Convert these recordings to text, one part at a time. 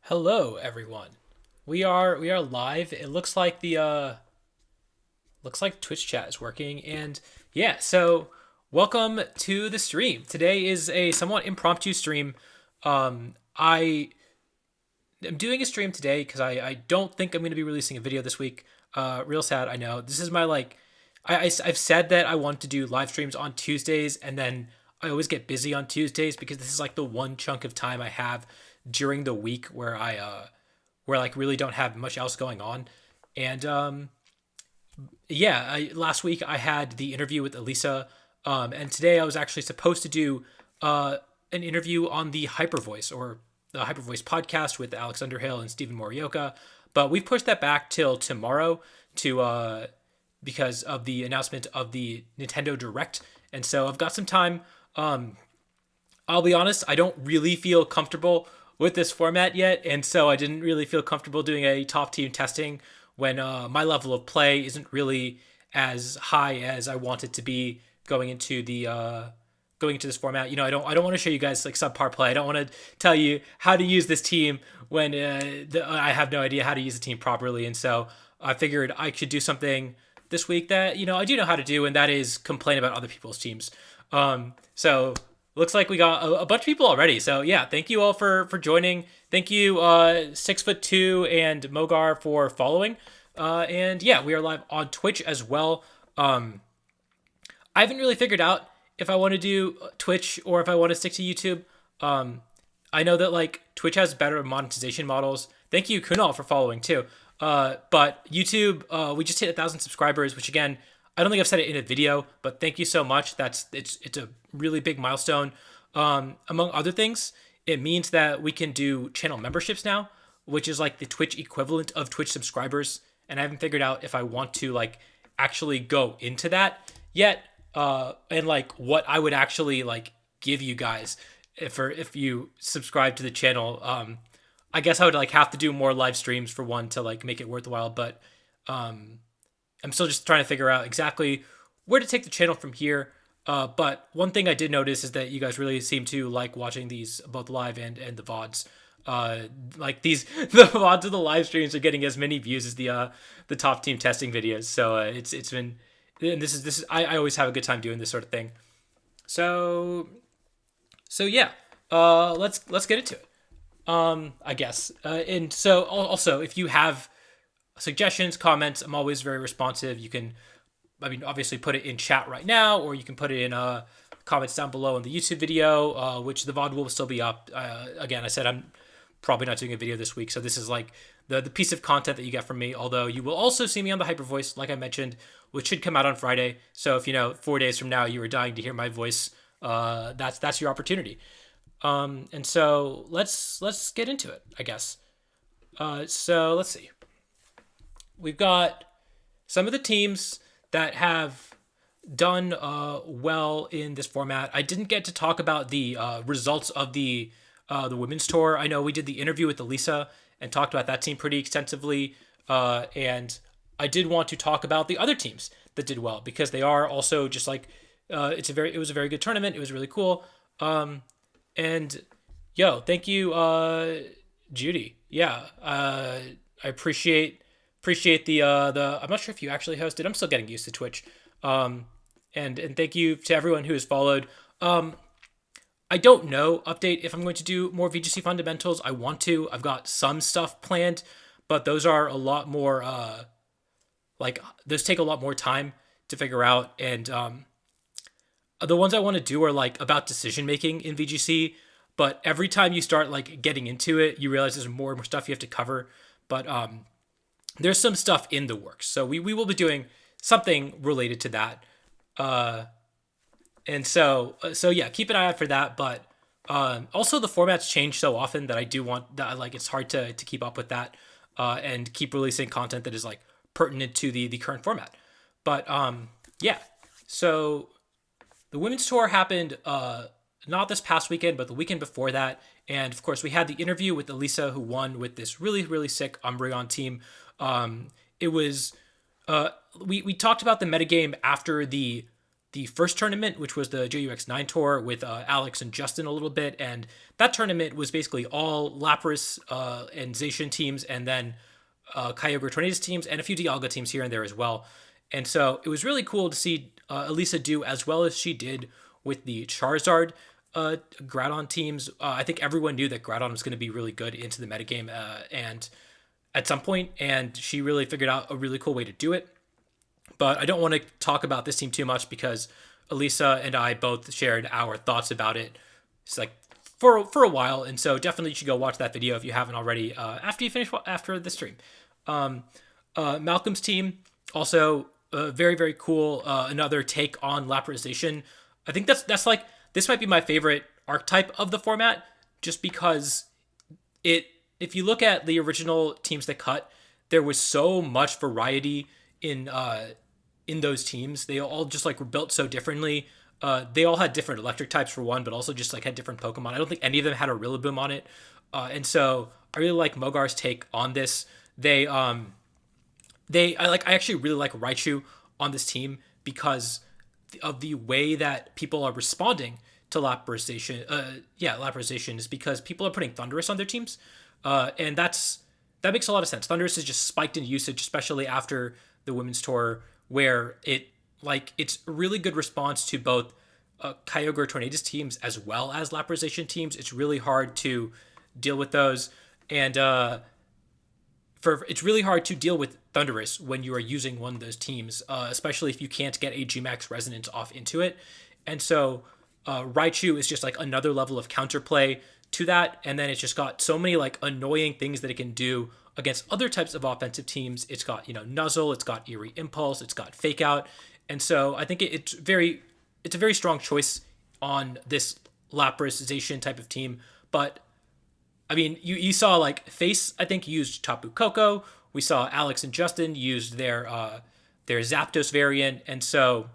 Hello, everyone. We are live. It looks like the Twitch chat is working, and yeah. So welcome to the stream. Today is a somewhat impromptu stream. I am doing a stream today because I don't think I'm going to be releasing a video this week. Real sad. I know this is my I've said that I want to do live streams on Tuesdays, and then I always get busy on Tuesdays because this is like the one chunk of time I have during the week where where like really don't have much else going on. And last week I had the interview with Elisa, and today I was actually supposed to do an interview on the Hyper Voice or the Hyper Voice podcast with Alex Underhill and Stephen Morioka, but we've pushed that back till tomorrow to because of the announcement of the Nintendo Direct, and so I've got some time. I'll be honest, I don't really feel comfortable with this format yet, and so I didn't really feel comfortable doing a top team testing when my level of play isn't really as high as I want it to be going into this format. I don't want to show you guys like subpar play. I don't want to tell you how to use this team when I have no idea how to use the team properly, and so I figured I could do something this week that I do know how to do, and that is complain about other people's teams. So looks like we got a bunch of people already. So yeah, thank you all for joining. Thank you 6'2" and Mogar for following. And yeah, we are live on Twitch as well. I haven't really figured out if I want to do Twitch or if I want to stick to YouTube. I know that like Twitch has better monetization models. Thank you Kunal for following too. But YouTube, we just hit 1,000 subscribers, which again, I don't think I've said it in a video, but thank you so much. It's a really big milestone. Among other things, it means that we can do channel memberships now, which is like the Twitch equivalent of Twitch subscribers. And I haven't figured out if I want to like actually go into that yet, and like what I would actually like give you guys if you subscribe to the channel. I guess I would like have to do more live streams for one to like make it worthwhile, but I'm still just trying to figure out exactly where to take the channel from here. But one thing I did notice is that you guys really seem to like watching these both live and the VODs. Like the VODs of the live streams are getting as many views as the top team testing videos. So it's been, and this is I always have a good time doing this sort of thing. So yeah, let's get into it. I guess. And so also if you have suggestions, comments, I'm always very responsive. You can, obviously put it in chat right now, or you can put it in comments down below in the YouTube video, which the VOD will still be up. Again, I said I'm probably not doing a video this week, so this is like the piece of content that you get from me, although you will also see me on the Hyper Voice, like I mentioned, which should come out on Friday. So if 4 days from now you were dying to hear my voice, that's your opportunity. And so let's get into it, I guess. So let's see. We've got some of the teams that have done well in this format. I didn't get to talk about the results of the women's tour. I know we did the interview with Elisa and talked about that team pretty extensively, and I did want to talk about the other teams that did well because they are also just like it was a very good tournament. It was really cool. And thank you, Judy. Yeah, I appreciate the I'm not sure if you actually hosted. I'm still getting used to Twitch. And thank you to everyone who has followed. I don't know update if I'm going to do more VGC fundamentals. I want to. I've got some stuff planned, but those are a lot more those take a lot more time to figure out, and the ones I want to do are like about decision making in VGC, but every time you start like getting into it, you realize there's more and more stuff you have to cover. But there's some stuff in the works, so we will be doing something related to that. And so yeah, keep an eye out for that. But also the formats change so often that I do want that, like, it's hard to keep up with that and keep releasing content that is like pertinent to the current format. But yeah, so the women's tour happened not this past weekend, but the weekend before that. And of course, we had the interview with Elisa, who won with this really, really sick Umbreon team. It was we talked about the metagame after the the first tournament, which was the JUX9 tour with Alex and Justin a little bit, and that tournament was basically all Lapras and Zacian teams, and then Kyogre Tornadus teams, and a few Dialga teams here and there as well. And so it was really cool to see Elisa do as well as she did with the Charizard Groudon teams. I think everyone knew that Groudon was going to be really good into the metagame and at some point, and she really figured out a really cool way to do it. But I don't want to talk about this team too much because Elisa and I both shared our thoughts about it. It's like for a while, and so definitely you should go watch that video if you haven't already after the stream. Malcolm's team also very very cool. Another take on Laprazation. I think that's like this might be my favorite archetype of the format, just because if you look at the original teams that cut, there was so much variety in those teams. They all just like were built so differently. They all had different electric types for one, but also just like had different Pokemon. I don't think any of them had a Rillaboom on it. And so I really like Mogar's take on this. I actually really like Raichu on this team because of the way that people are responding to Laprazation. Laprazation is because people are putting Thundurus on their teams. And that makes a lot of sense. Thundurus is just spiked in usage, especially after the women's tour, where it's a really good response to both Kyogre Tornadus teams as well as Laprazation teams. It's really hard to deal with those, and it's really hard to deal with Thundurus when you are using one of those teams, especially if you can't get a Gmax Resonance off into it. And so Raichu is just like another level of counterplay to that, and then it's just got so many like annoying things that it can do against other types of offensive teams. It's got Nuzzle, it's got Eerie Impulse, it's got Fake Out, and so I think it's a very strong choice on this Laprazation type of team. But I mean, you saw like Face, I think, used Tapu Koko. We saw Alex and Justin used their Zapdos variant, and so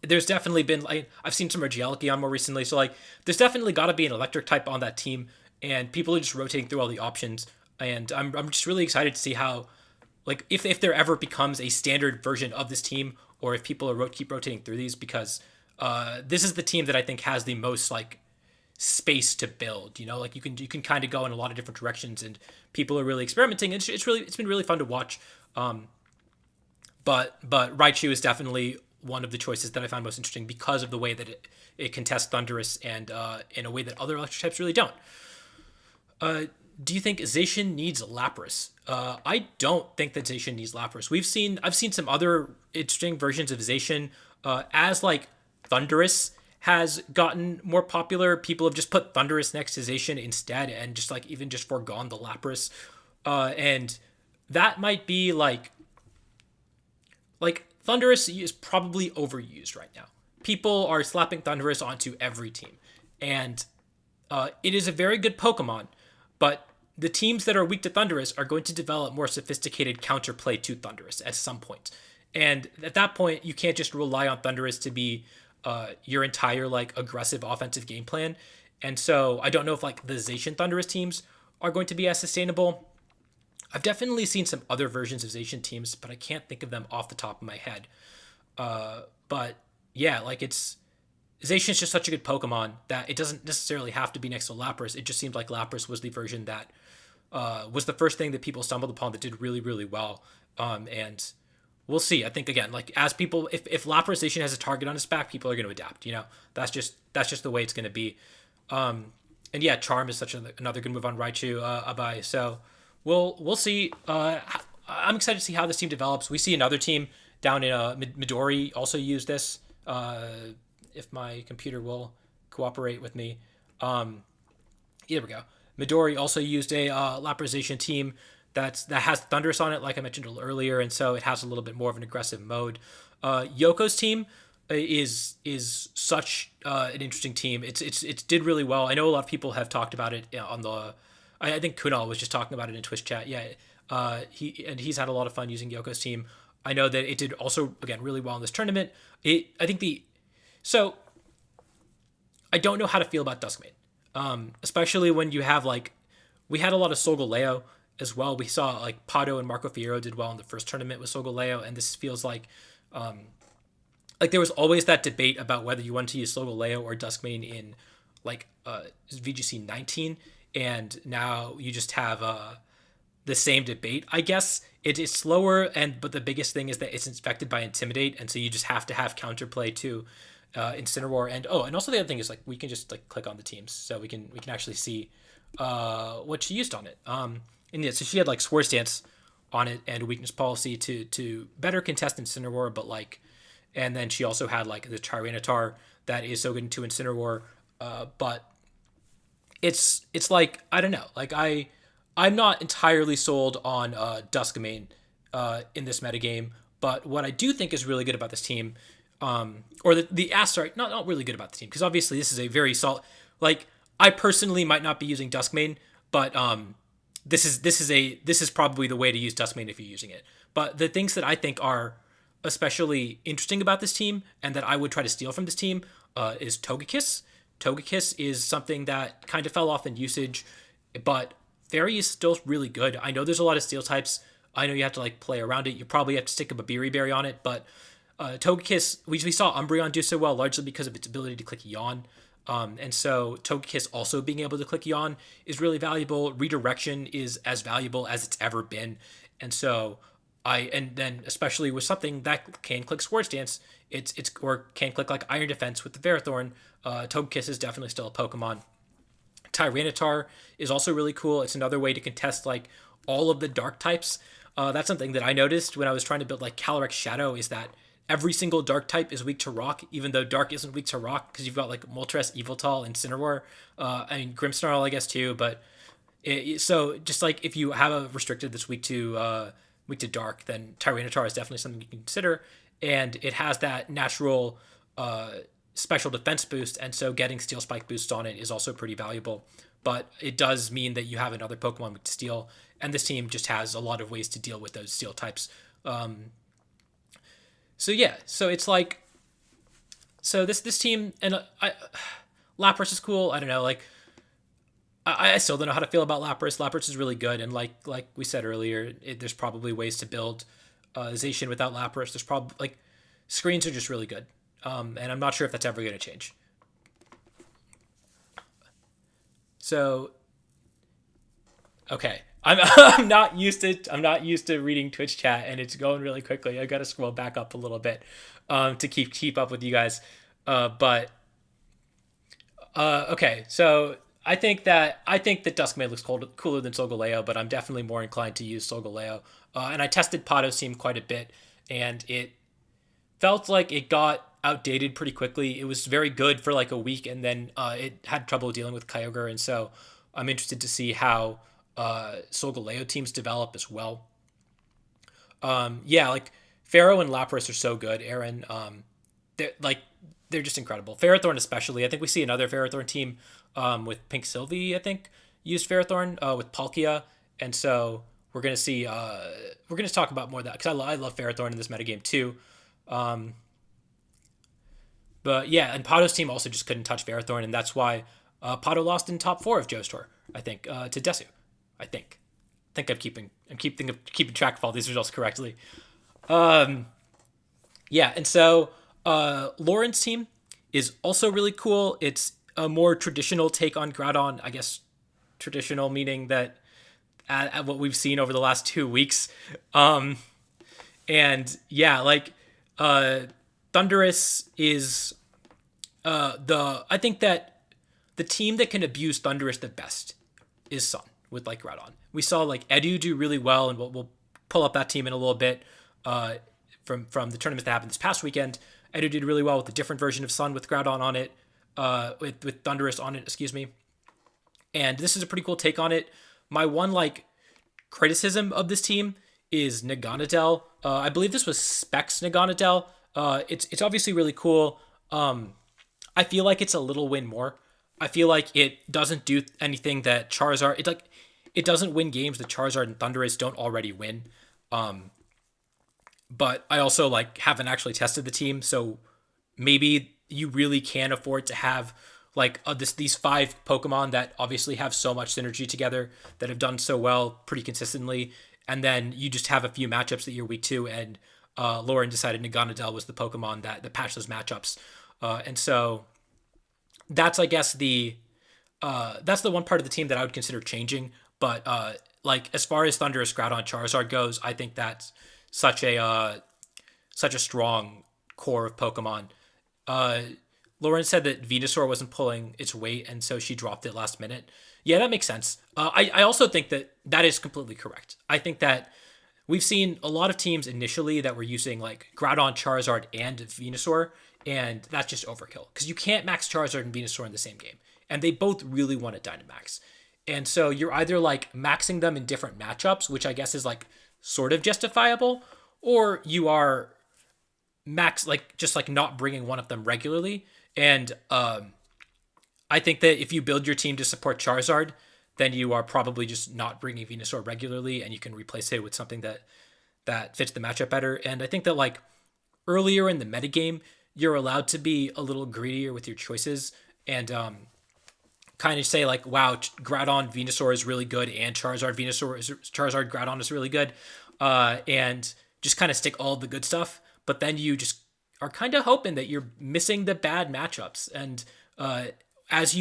there's definitely been like I've seen some Regieleki on more recently. So like there's definitely got to be an electric type on that team, and people are just rotating through all the options. And I'm just really excited to see how, like, if there ever becomes a standard version of this team, or if people keep rotating through these, because this is the team that I think has the most like space to build. Like you can kind of go in a lot of different directions, and people are really experimenting. It's been really fun to watch. But Raichu is definitely one of the choices that I found most interesting because of the way that it contests Thundurus and in a way that other electric types really don't. Do you think Zacian needs Lapras? I don't think that Zacian needs Lapras. I've seen some other interesting versions of Zacian as like Thundurus has gotten more popular. People have just put Thundurus next to Zacian instead, and just like even just foregone the Lapras, and that might be like Thundurus is probably overused right now. People are slapping Thundurus onto every team, and it is a very good Pokemon. But the teams that are weak to Thundurus are going to develop more sophisticated counterplay to Thundurus at some point. And at that point, you can't just rely on Thundurus to be your entire like aggressive offensive game plan. And so I don't know if like the Zacian Thundurus teams are going to be as sustainable. I've definitely seen some other versions of Zacian teams, but I can't think of them off the top of my head. But yeah, like Zacian is just such a good Pokemon that it doesn't necessarily have to be next to Lapras. It just seemed like Lapras was the version that was the first thing that people stumbled upon that did really, really well. And we'll see. I think again, like as people, if Lapras Zacian has a target on its back, people are going to adapt. That's just the way it's going to be. And yeah, Charm is such another good move on Raichu, Abai. So we'll see. I'm excited to see how this team develops. We see another team down in Midori also use this. If my computer will cooperate with me. Here we go. Midori also used a Laprazation team that has Thundurus on it, like I mentioned earlier, and so it has a little bit more of an aggressive mode. Yoko's team is such an interesting team. It did really well. I know a lot of people have talked about it on the. I think Kunal was just talking about it in Twitch chat. Yeah, he's had a lot of fun using Yoko's team. I know that it did also again really well in this tournament. So I don't know how to feel about Duskmane, especially when you have like we had a lot of Solgaleo as well. We saw like Pato and Marco Fierro did well in the first tournament with Solgaleo, and this feels like like there was always that debate about whether you wanted to use Solgaleo or Duskmane in like VGC 19, and now you just have the same debate. I guess it is slower, but the biggest thing is that it's infected by Intimidate, and so you just have to have counterplay to Incineroar. And also the other thing is like we can just like click on the teams, so we can actually see what she used on it. And yeah, so she had like Swords Dance on it and Weakness Policy to better contest Incineroar, but like, and then she also had like the Tyranitar that is so good into Incineroar, but it's like I don't know, like I'm not entirely sold on Duskmane in this metagame, but what I do think is really good about this team, or sorry, not really good about the team, because obviously this is a very solid. Like I personally might not be using Duskmane, but this is probably the way to use Duskmane if you're using it. But the things that I think are especially interesting about this team and that I would try to steal from this team is Togekiss. Togekiss is something that kind of fell off in usage, but Fairy is still really good. I know there's a lot of steel types. I know you have to like play around it. You probably have to stick up a Beery Berry on it, but Togekiss, we saw Umbreon do so well largely because of its ability to click Yawn. And so Togekiss also being able to click Yawn is really valuable. Redirection is as valuable as it's ever been. And so and then especially with something that can click Swords Dance, it's or can click like Iron Defense with the Ferrothorn, Togekiss is definitely still a Pokemon. Tyranitar is also really cool. It's another way to contest like all of the dark types. That's something that I noticed when I was trying to build like Calyrex-Shadow, is that every single dark type is weak to rock, even though dark isn't weak to rock because you've got like Moltres, Yveltal, and Incineroar. I mean Grimmsnarl, I guess too. But so just like if you have a restricted that's weak to dark, then Tyranitar is definitely something you can consider, and it has that natural special defense boost, and so getting Steel Spike boosts on it is also pretty valuable. But it does mean that you have another Pokemon with Steel, and this team just has a lot of ways to deal with those Steel types. So yeah, so it's like, so this team, and Lapras is cool. I don't know, like I still don't know how to feel about Lapras. Lapras is really good, and like we said earlier, there's probably ways to build Zacian without Lapras. There's probably like screens are just really good, and I'm not sure if that's ever going to change. So, okay, I'm not used to reading Twitch chat, and it's going really quickly. I got to scroll back up a little bit to keep up with you guys. But okay, so I think that Duskmane looks cooler than Solgaleo, but I'm definitely more inclined to use Solgaleo. And I tested Pado's team quite a bit, and it felt like it got outdated pretty quickly. It was very good for like a week, and then it had trouble dealing with Kyogre, and so I'm interested to see how Solgaleo teams develop as well. Yeah, like Pharaoh and Lapras are so good, Aaron. They're just incredible. Ferrothorn especially. I think we see another Ferrothorn team with Pink Sylvie, I think, used Ferrothorn with Palkia, and so we're gonna see. We're gonna talk about more of that because I love Ferrothorn in this metagame too. But yeah, and Pado's team also just couldn't touch Ferrothorn, and that's why Pado lost in top 4 of Joe's tour, I think, to Desu. I think I'm keeping track of all these results correctly. Yeah, and so Lauren's team is also really cool. It's a more traditional take on Groudon, I guess. Traditional meaning that at what we've seen over the last 2 weeks. And yeah, like Thundurus is I think that the team that can abuse Thundurus the best is Sun with like Groudon. We saw like Edu do really well, and we'll pull up that team in a little bit from the tournament that happened this past weekend. Edu did really well with a different version of Sun with Groudon on it, with Thundurus on it, excuse me. And this is a pretty cool take on it. My one like criticism of this team is Naganadel. I believe this was Specs Naganadel. It's obviously really cool. I feel like it's a little win more. I feel like it doesn't do anything that Charizard. It doesn't win games that Charizard and Thundurus don't already win. But I also like haven't actually tested the team, so maybe you really can afford to have like these 5 Pokemon that obviously have so much synergy together, that have done so well pretty consistently, and then you just have a few matchups that you're weak to, and Lauren decided Naganadel was the Pokemon that patched those matchups. And so that's, I guess, that's the one part of the team that I would consider changing. But like as far as Thundurus, Groudon, Charizard goes, I think that's such a strong core of Pokemon. Uh, Lauren said that Venusaur wasn't pulling its weight, and so she dropped it last minute. Yeah, that makes sense. I also think that is completely correct. I think that we've seen a lot of teams initially that were using like Groudon, Charizard, and Venusaur, and that's just overkill because you can't max Charizard and Venusaur in the same game, and they both really want to Dynamax. And so you're either like maxing them in different matchups, which I guess is like sort of justifiable, or you are max like just like not bringing one of them regularly. And I think that if you build your team to support Charizard, then you are probably just not bringing Venusaur regularly, and you can replace it with something that fits the matchup better. And I think that like earlier in the metagame, you're allowed to be a little greedier with your choices and kind of say like, wow, Groudon Venusaur is really good, and Charizard Groudon is really good, and just kind of stick all the good stuff. But then you just are kind of hoping that you're missing the bad matchups. And as the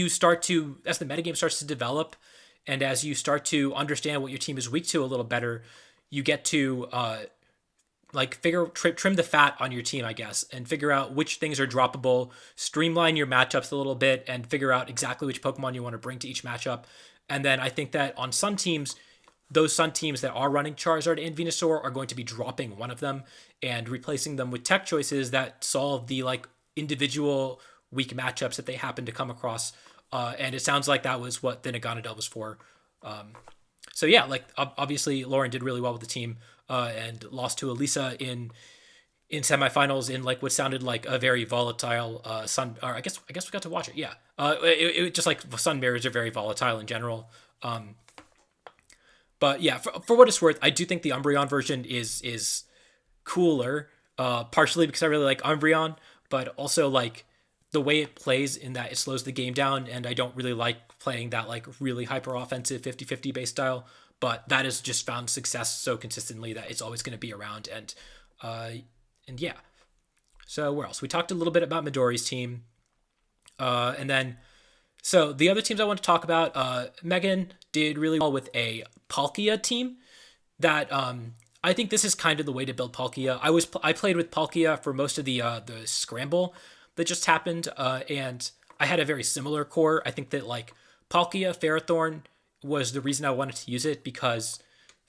metagame starts to develop, and as you start to understand what your team is weak to a little better, you get to like trim the fat on your team, I guess, and figure out which things are droppable, streamline your matchups a little bit, and figure out exactly which Pokemon you want to bring to each matchup. And then I think that on Sun teams, those Sun teams that are running Charizard and Venusaur are going to be dropping one of them and replacing them with tech choices that solve the like individual weak matchups that they happen to come across. And it sounds like that was what the Naganadel was for. So yeah, like obviously Lauren did really well with the team and lost to Elisa in semifinals in like what sounded like a very volatile Sun. Or I guess we got to watch it. Yeah, it just like Sun mirrors are very volatile in general. But yeah, for what it's worth, I do think the Umbreon version is cooler. Partially because I really like Umbreon, but also like the way it plays in that it slows the game down, and I don't really like playing that like really hyper offensive 50-50 base style, but that has just found success so consistently that it's always going to be around. And yeah. So where else? We talked a little bit about Midori's team. And then so the other teams I want to talk about, Megan did really well with a Palkia team that I think this is kind of the way to build Palkia. I played with Palkia for most of the scramble that just happened, and I had a very similar core. I think that like Palkia Ferrothorn was the reason I wanted to use it because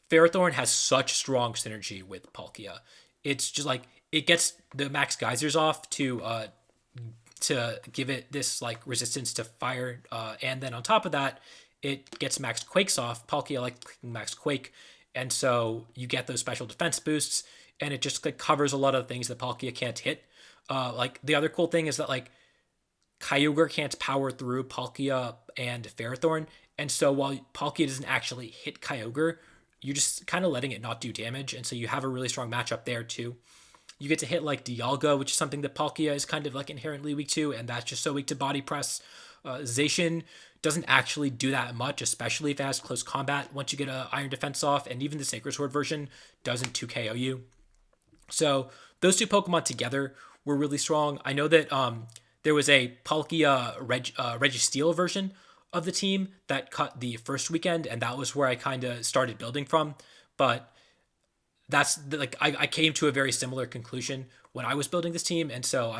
Ferrothorn has such strong synergy with Palkia. It's just like it gets the max geysers off to give it this like resistance to fire, and then on top of that, it gets max quakes off. Palkia like max quake, and so you get those special defense boosts, and it just like covers a lot of things that Palkia can't hit. Like the other cool thing is that like Kyogre can't power through Palkia and Ferrothorn, and so while Palkia doesn't actually hit Kyogre, you're just kind of letting it not do damage, and so you have a really strong matchup there too. You get to hit like Dialga, which is something that Palkia is kind of like inherently weak to, and that's just so weak to body press. Zacian doesn't actually do that much, especially if it has close combat once you get a Iron Defense off, and even the Sacred Sword version doesn't 2KO you. So those two Pokemon together were really strong. I know that there was a Palkia Registeel version of the team that cut the first weekend, and that was where I kind of started building from. But that's like I came to a very similar conclusion when I was building this team, and so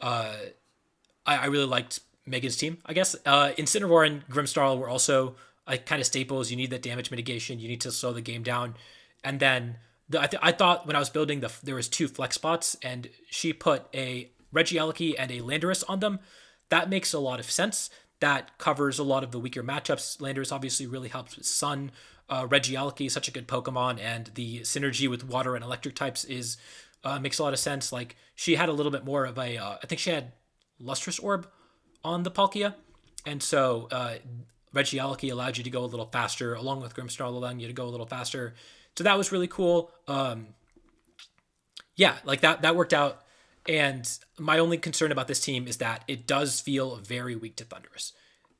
I really liked Megan's team. I guess Incineroar and Grimmsnarl were also like kind of staples. You need that damage mitigation. You need to slow the game down, and then I thought when I was building there was two flex spots, and she put a Regieleki and a Landorus on them. That makes a lot of sense. That covers a lot of the weaker matchups. Landorus obviously really helps with Sun. Regieleki is such a good Pokemon, and the synergy with water and electric types is makes a lot of sense. Like she had a little bit more of a, I think she had Lustrous Orb on the Palkia, and so Regieleki allowed you to go a little faster, along with Grimmsnarl allowing you to go a little faster. So that was really cool. Yeah, like that worked out. And my only concern about this team is that it does feel very weak to Thundurus.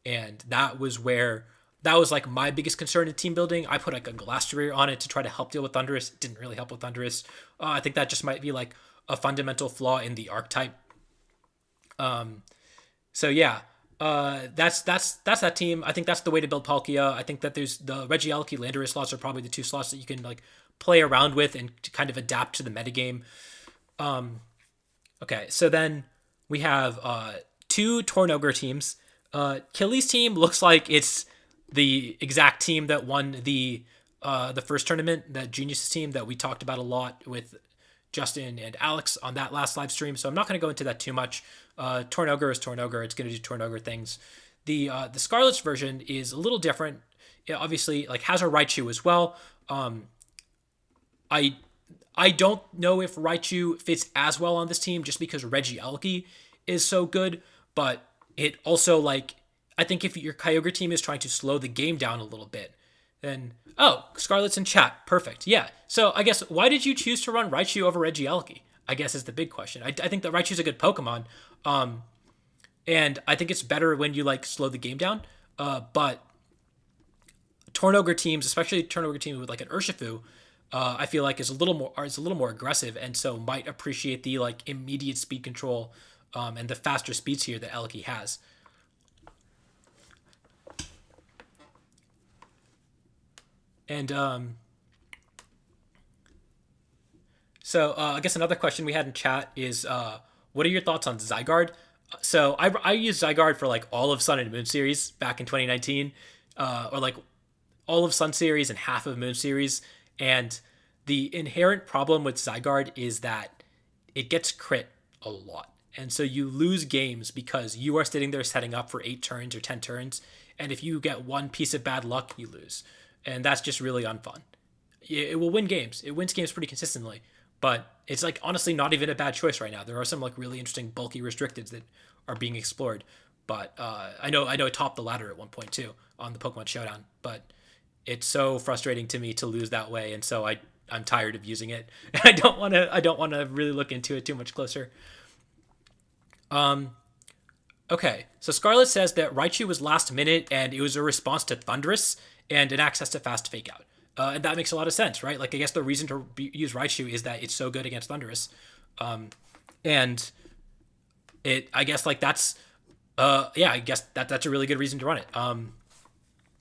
And that was where that was like my biggest concern in team building. I put like a Glastrier on it to try to help deal with Thundurus. It didn't really help with Thundurus. I think that just might be like a fundamental flaw in the archetype. So yeah, that's that team. I think that's the way to build Palkia. I think that there's the Regieleki Landorus slots are probably the two slots that you can like play around with and to kind of adapt to the metagame. Okay, so then we have two Tornogre teams. Killy's team looks like it's the exact team that won the first tournament, that Genius team that we talked about a lot with Justin and Alex on that last live stream. So I'm not going to go into that too much. Tornogre is Tornogre. It's going to do Tornogre things. The Scarlet's version is a little different. It obviously like has a Raichu as well. I don't know if Raichu fits as well on this team just because Regieleki is so good, but it also like I think if your Kyogre team is trying to slow the game down a little bit, then Scarlet's in chat. Perfect. Yeah. So I guess why did you choose to run Raichu over Regieleki? I guess is the big question. I think that Raichu's a good Pokemon. And I think it's better when you like slow the game down. But Tornogre teams, especially Tornogre teams with like an Urshifu, I feel like is a little more aggressive, and so might appreciate the like immediate speed control and the faster speeds here that Eleki has. And so I guess another question we had in chat is what are your thoughts on Zygarde? So I used Zygarde for like all of Sun and Moon series back in 2019, or like all of Sun series and half of Moon series. And the inherent problem with Zygarde is that it gets crit a lot. And so you lose games because you are sitting there setting up for 8 turns or 10 turns. And if you get one piece of bad luck, you lose. And that's just really unfun. It will win games. It wins games pretty consistently. But it's like honestly not even a bad choice right now. There are some like really interesting bulky restricteds that are being explored. But I know it topped the ladder at one point too on the Pokemon Showdown. But it's so frustrating to me to lose that way, and so I'm tired of using it. I don't want to really look into it too much closer. Okay, so Scarlet says that Raichu was last minute and it was a response to Thundurus and an access to fast fake out. And that makes a lot of sense, right? Like I guess the reason to use Raichu is that it's so good against Thundurus. And it I guess like that's I guess that's a really good reason to run it.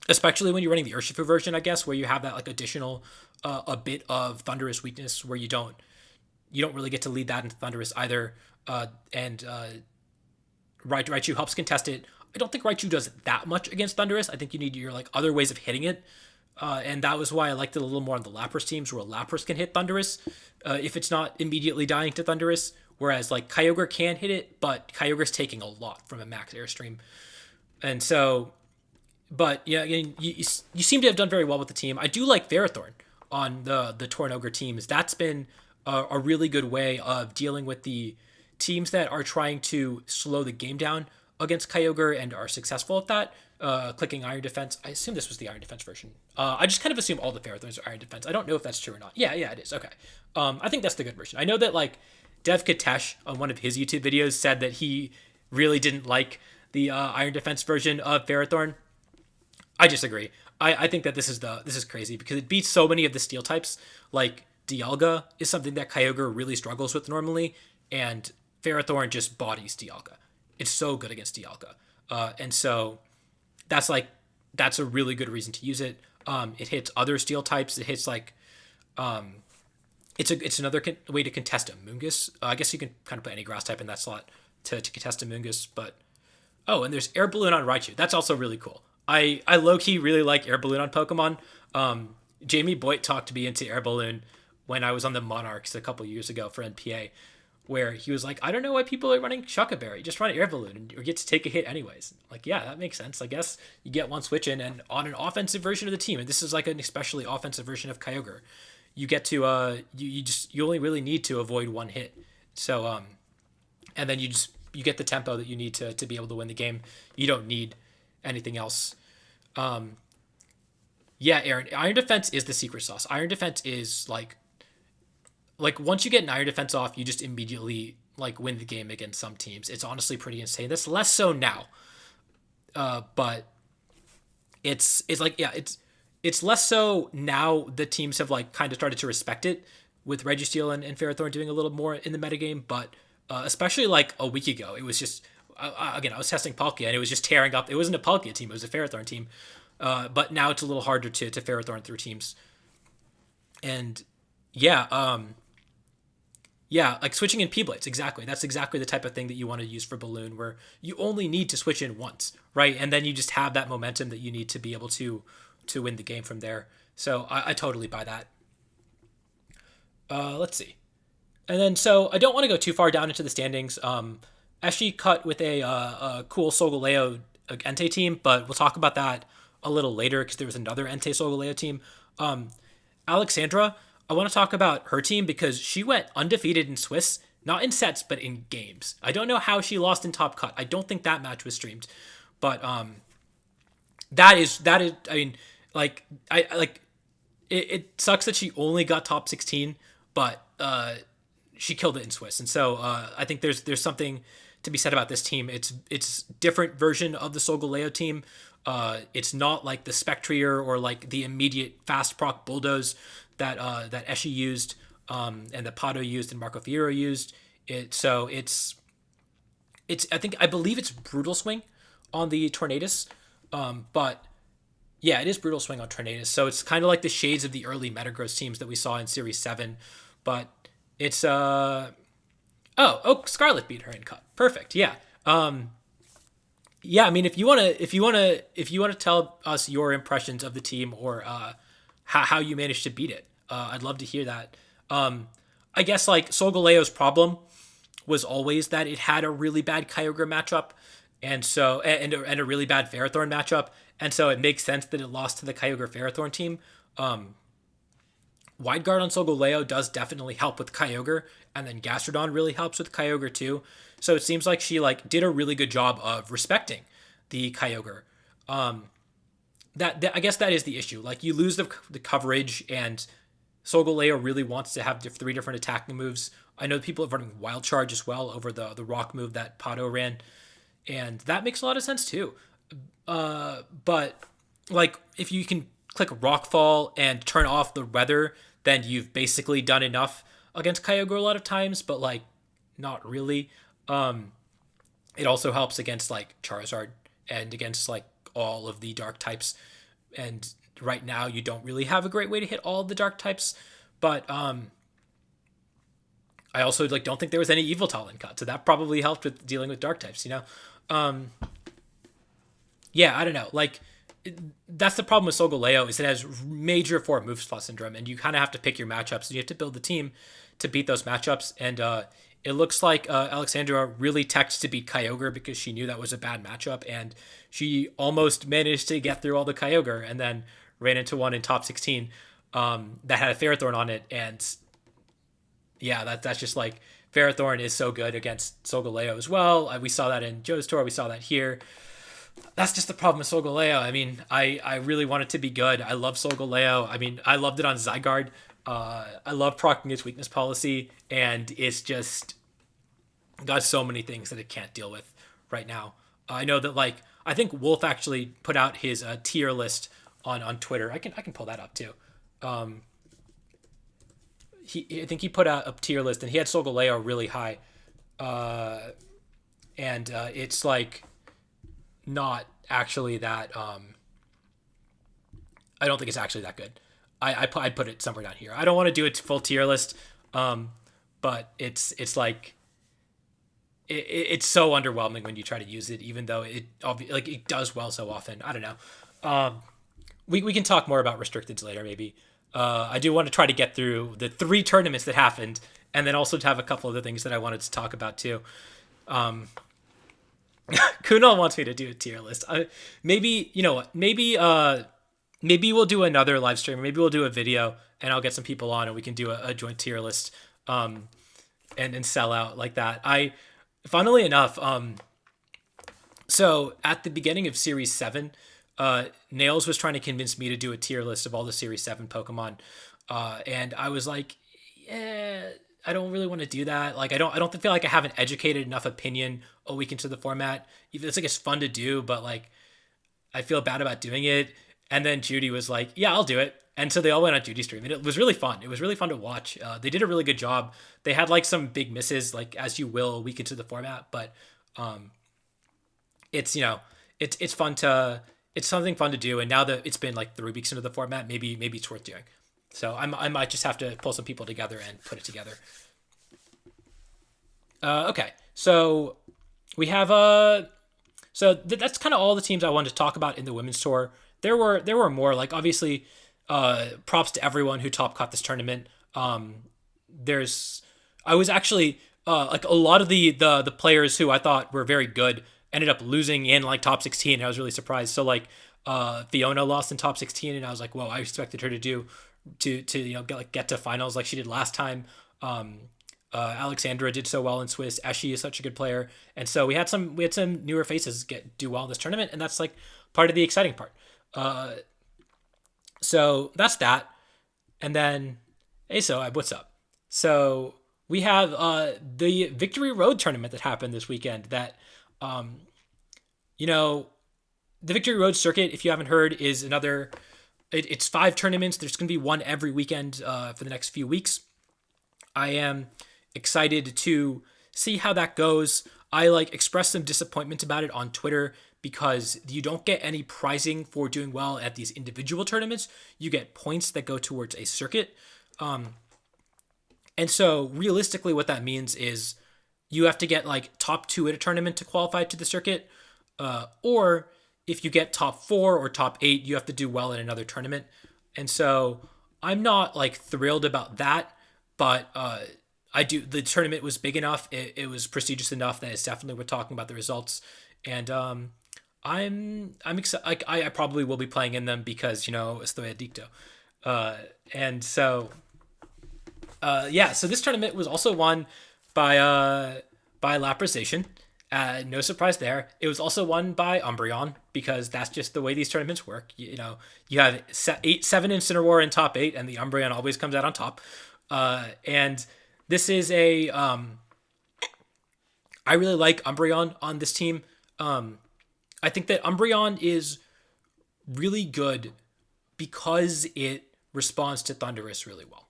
Especially when you're running the Urshifu version, I guess, where you have that like additional a bit of Thundurus weakness where you don't really get to lead that into Thundurus either. Raichu helps contest it. I don't think Raichu does that much against Thundurus. I think you need your like other ways of hitting it. And that was why I liked it a little more on the Lapras teams, where Lapras can hit Thundurus if it's not immediately dying to Thundurus. Whereas like Kyogre can hit it, but Kyogre's taking a lot from a max airstream. And so, but yeah, you seem to have done very well with the team. I do like Ferrothorn on the Tornogre teams. That's been a really good way of dealing with the teams that are trying to slow the game down against Kyogre and are successful at that. Clicking Iron Defense. I assume this was the Iron Defense version. I just kind of assume all the Ferrothorns are Iron Defense. I don't know if that's true or not. Yeah, it is. Okay. I think that's the good version. I know that like Dev Katesh on one of his YouTube videos said that he really didn't like the Iron Defense version of Ferrothorn. I disagree. I think that this is crazy because it beats so many of the steel types. Like Dialga is something that Kyogre really struggles with normally, and Ferrothorn just bodies Dialga. It's so good against Dialga. And so that's a really good reason to use it. It hits other steel types. It hits like it's another way to contest a Mungus. I guess you can kind of put any grass type in that slot to contest a Mungus. But and there's Air Balloon on Raichu. That's also really cool. I low-key really like Air Balloon on Pokemon. Jamie Boyd talked me into Air Balloon when I was on the Monarchs a couple years ago for NPA, where he was like, I don't know why people are running Chocoberry. Just run Air Balloon and you get to take a hit anyways. Like, yeah, that makes sense. I guess you get one switch in, and on an offensive version of the team, and this is like an especially offensive version of Kyogre, you get to you only really need to avoid one hit. So and then you get the tempo that you need to be able to win the game. You don't need anything else. Yeah, Aaron, Iron Defense is the secret sauce. Iron Defense is like once you get an Iron Defense off, you just immediately like win the game against some teams. It's honestly pretty insane. That's less so now. But it's like, yeah, it's less so now. The teams have like kind of started to respect it with Registeel and Ferrothorn doing a little more in the metagame, but especially like a week ago, it was just again, I was testing Palkia and it was just tearing up. It wasn't a Palkia team, it was a Ferrothorn team. But now it's a little harder to Ferrothorn through teams. And yeah, yeah, like switching in P-Blades, exactly. That's exactly the type of thing that you want to use for Balloon, where you only need to switch in once, right? And then you just have that momentum that you need to be able to win the game from there. So I totally buy that. Let's see. And then, so I don't want to go too far down into the standings. Eshi cut with a cool Solgaleo Entei team, but we'll talk about that a little later because there was another Entei Solgaleo team. Alexandra, I want to talk about her team because she went undefeated in Swiss, not in sets, but in games. I don't know how she lost in Top Cut. I don't think that match was streamed, but that is. I mean, like I like it sucks that she only got top 16, but she killed it in Swiss, and so I think there's something to be said about this team. It's different version of the Solgaleo team. It's not like the Spectrier or like the immediate fast proc bulldoze that Eshi used, and that Pato used and Marco Fiero used. It's I believe it's Brutal Swing on the Tornadus, but yeah, it is Brutal Swing on Tornadus. So it's kind of like the shades of the early Metagross teams that we saw in Series 7, but it's Scarlet beat her in cut. Perfect. Yeah. Yeah, I mean, if you wanna tell us your impressions of the team or how you managed to beat it, I'd love to hear that. I guess like Solgaleo's problem was always that it had a really bad Kyogre matchup, and so and a really bad Ferrothorn matchup, and so it makes sense that it lost to the Kyogre Ferrothorn team. Wide Guard on Solgaleo does definitely help with Kyogre, and then Gastrodon really helps with Kyogre too. So it seems like she like did a really good job of respecting the Kyogre. That I guess that is the issue. Like you lose the coverage, and Solgaleo really wants to have 3 different attacking moves. I know people are running Wild Charge as well over the rock move that Pato ran, and that makes a lot of sense too. But like if you can click Rockfall and turn off the weather, then you've basically done enough against Kyogre a lot of times, but like not really. It also helps against like Charizard and against like all of the dark types. And right now you don't really have a great way to hit all of the dark types, but I also like don't think there was any Yveltal in cut, so that probably helped with dealing with dark types, you know. Yeah, I don't know. Like that's the problem with Solgaleo is it has major 4 move slot syndrome, and you kind of have to pick your matchups, and you have to build the team to beat those matchups. And it looks like Alexandra really teched to beat Kyogre because she knew that was a bad matchup, and she almost managed to get through all the Kyogre, and then ran into one in top 16 that had a Ferrothorn on it. And yeah, that's just like Ferrothorn is so good against Solgaleo as well. We saw that in Joe's tour. We saw that here. That's just the problem with Solgaleo. I mean, I really want it to be good. I love Solgaleo. I mean, I loved it on Zygarde. I love proccing its weakness policy, and it's just got so many things that it can't deal with right now. I know that like I think Wolf actually put out his tier list on Twitter. I can pull that up too. I think he put out a tier list, and he had Solgaleo really high, and it's like not actually that. I don't think it's actually that good. I'd put it somewhere down here. I don't want to do a full tier list, but it's like it's so underwhelming when you try to use it, even though it does well so often. I don't know. We can talk more about restricteds later, maybe. I do want to try to get through the 3 tournaments that happened, and then also to have a couple other things that I wanted to talk about too. Kunal wants me to do a tier list. Maybe, you know what? Maybe we'll do another live stream. Maybe we'll do a video, and I'll get some people on, and we can do a joint tier list, and sell out like that. Funnily enough, so at the beginning of Series 7, Nails was trying to convince me to do a tier list of all the Series 7 Pokemon, and I was like, yeah, I don't really want to do that. Like, I don't feel like I have an educated enough opinion a week into the format. It's like it's fun to do, but like, I feel bad about doing it. And then Judy was like, yeah, I'll do it. And so they all went on Judy's stream, and it was really fun. It was really fun to watch. They did a really good job. They had like some big misses, like as you will, a week into the format, but it's it's fun to it's something fun to do. And now that it's been like 3 weeks into the format, maybe it's worth doing. So I might just have to pull some people together and put it together. Okay, so we have that's kind of all the teams I wanted to talk about in the women's tour. There were more, like obviously props to everyone who top cut this tournament. There's I was actually like a lot of the players who I thought were very good ended up losing in like top 16. I was really surprised. So like Fiona lost in top 16, and I was like, whoa, I expected her to do to get to finals like she did last time. Alexandra did so well in Swiss. Eshi is such a good player, and so we had some newer faces do well in this tournament, and that's like part of the exciting part. So that's that, and then hey, so what's up? So we have the Victory Road tournament that happened this weekend. That you know the Victory Road circuit, if you haven't heard, is another. It's 5 tournaments. There's going to be one every weekend for the next few weeks. I am excited to see how that goes. I like expressed some disappointment about it on Twitter because you don't get any prizing for doing well at these individual tournaments. You get points that go towards a circuit. And so realistically what that means is you have to get like top 2 at a tournament to qualify to the circuit. Or if you get top 4 or top 8, you have to do well in another tournament. And so I'm not like thrilled about that, but the tournament was big enough. It was prestigious enough that it's definitely worth talking about the results. And I'm excited. Like I probably will be playing in them because it's the way of Dicto. And so yeah. So this tournament was also won by Laprazation. No surprise there. It was also won by Umbreon because that's just the way these tournaments work. You have 7 Incineroar in top 8, and the Umbreon always comes out on top. And this is I really like Umbreon on this team. I think that Umbreon is really good because it responds to Thundurus really well.